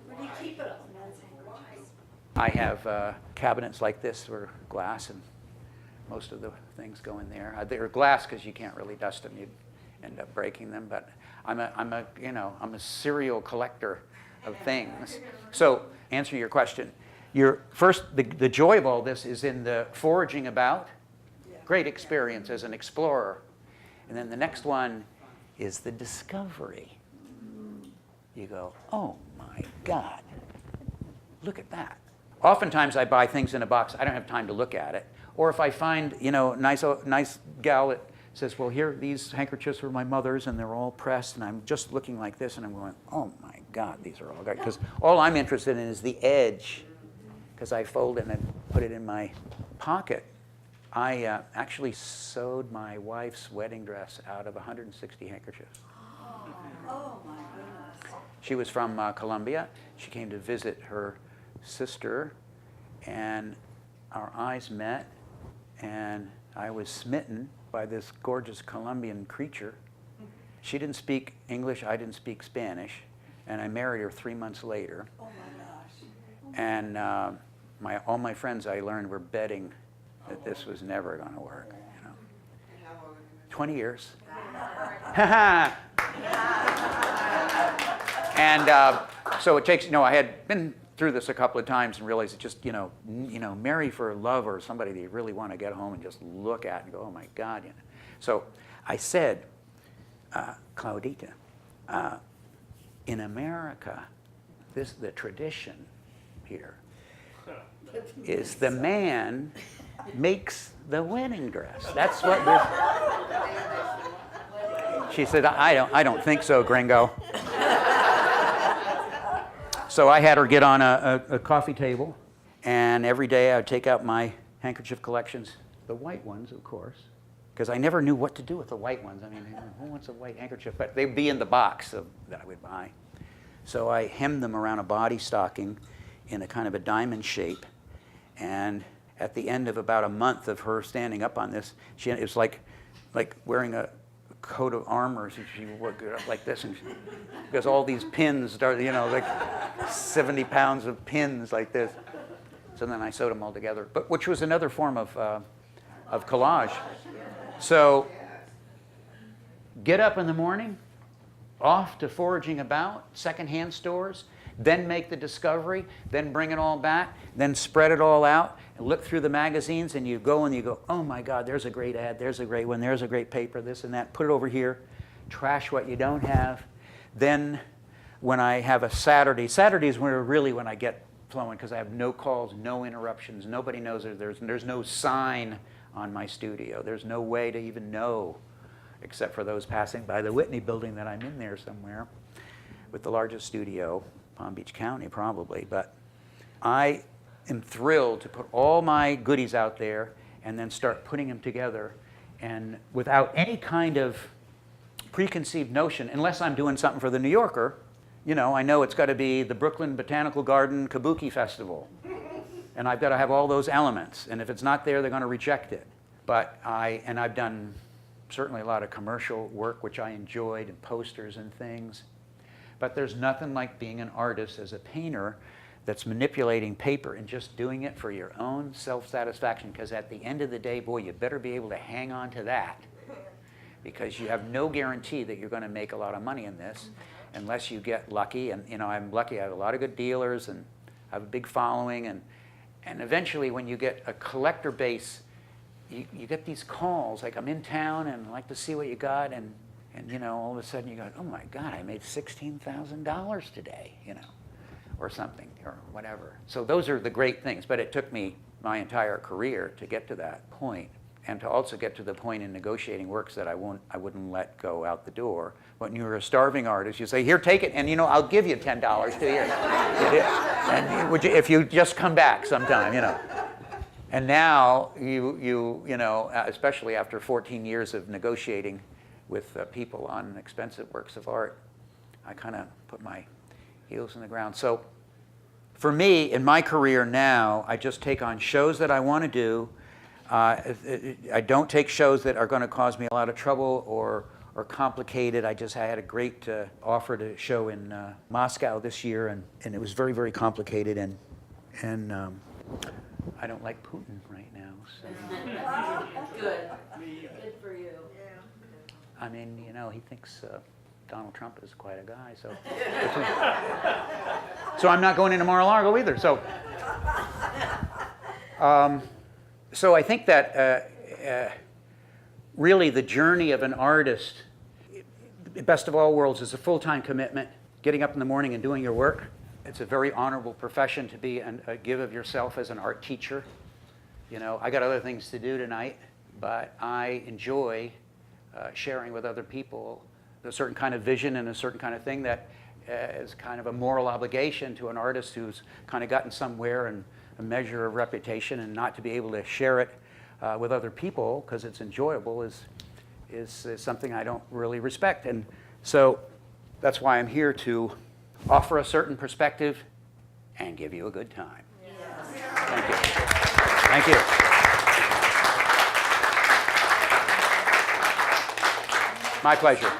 Where do you keep it all? Men's handkerchiefs. I have cabinets like this for glass, and most of the things go in there. They're glass because you can't really dust them; you'd end up breaking them. But I'm a serial collector of things. So, answer your question. The joy of all this is in the foraging about. Great experience as an explorer. And then the next one is the discovery. You go, oh my God, look at that. Oftentimes I buy things in a box, I don't have time to look at it. Or if I find, nice gal that says, well, here, these handkerchiefs were my mother's and they're all pressed, and I'm just looking like this, and I'm going, oh my God, these are all great. Because all I'm interested in is the edge, because I fold it and put it in my pocket. I actually sewed my wife's wedding dress out of 160 handkerchiefs. Oh my goodness. She was from Colombia. She came to visit her sister, and our eyes met, and I was smitten by this gorgeous Colombian creature. She didn't speak English, I didn't speak Spanish, and I married her 3 months later. Oh my gosh. And all my friends, I learned, were betting that this was never going to work. 20 years. And so it takes, I had been through this a couple of times and realized it just, marry for love or somebody that you really want to get home and just look at and go, oh my God. So I said, Claudita, in America, the tradition here is the man makes the wedding dress. That's what She said, I don't think so, gringo. So I had her get on a coffee table, and every day I would take out my handkerchief collections, the white ones, of course, because I never knew what to do with the white ones. I mean, who wants a white handkerchief? But they'd be in the box that I would buy. So I hemmed them around a body stocking in a kind of a diamond shape, and at the end of about a month of her standing up on this, it was like wearing a coat of armor. She would go up like this, and because all these pins started, like 70 pounds of pins like this. So then I sewed them all together, which was another form of collage. So get up in the morning, off to foraging about, secondhand stores, then make the discovery, then bring it all back, then spread it all out, and look through the magazines, and you go, oh my God, there's a great ad, there's a great one, there's a great paper, this and that, put it over here, trash what you don't have. Then when I have a Saturdays when I get flowing, because I have no calls, no interruptions, nobody knows there's no sign on my studio, there's no way to even know, except for those passing by the Whitney building that I'm in there somewhere, with the largest studio, Palm Beach County probably. But I am thrilled to put all my goodies out there and then start putting them together, and without any kind of preconceived notion, unless I'm doing something for the New Yorker, I know it's got to be the Brooklyn Botanical Garden Kabuki Festival, and I've got to have all those elements, and if it's not there, they're going to reject it. But I've done certainly a lot of commercial work, which I enjoyed, and posters and things. But there's nothing like being an artist as a painter that's manipulating paper and just doing it for your own self-satisfaction, because at the end of the day, boy, you better be able to hang on to that, because you have no guarantee that you're going to make a lot of money in this unless you get lucky. And I'm lucky. I have a lot of good dealers, and I have a big following, and eventually when you get a collector base, you get these calls, like, I'm in town and I'd like to see what you got, and all of a sudden you go, oh my God, I made $16,000 today, or something, or whatever. So those are the great things, but it took me my entire career to get to that point, and to also get to the point in negotiating works that I wouldn't let go out the door. When you're a starving artist, you say, here, take it, and I'll give you $10 to you. And if you just come back sometime, And now especially after 14 years of negotiating with people on expensive works of art, I kind of put my heels in the ground. So for me, in my career now, I just take on shows that I want to do. I don't take shows that are going to cause me a lot of trouble or complicated. I had a great offer to show in Moscow this year, and it was very, very complicated, and I don't like Putin right now. So. Good. Good for you. I mean, you know, he thinks Donald Trump is quite a guy, so. So I'm not going into Mar-a-Lago either. So, so I think that really the journey of an artist, best of all worlds, is a full-time commitment. Getting up in the morning and doing your work. It's a very honorable profession to be and give of yourself as an art teacher. You know, I got other things to do tonight, but I enjoy sharing with other people a certain kind of vision and a certain kind of thing that is kind of a moral obligation to an artist who's kind of gotten somewhere and a measure of reputation, and not to be able to share it with other people because it's enjoyable is something I don't really respect. And so that's why I'm here to offer a certain perspective and give you a good time. Thank you. Thank you. My pleasure.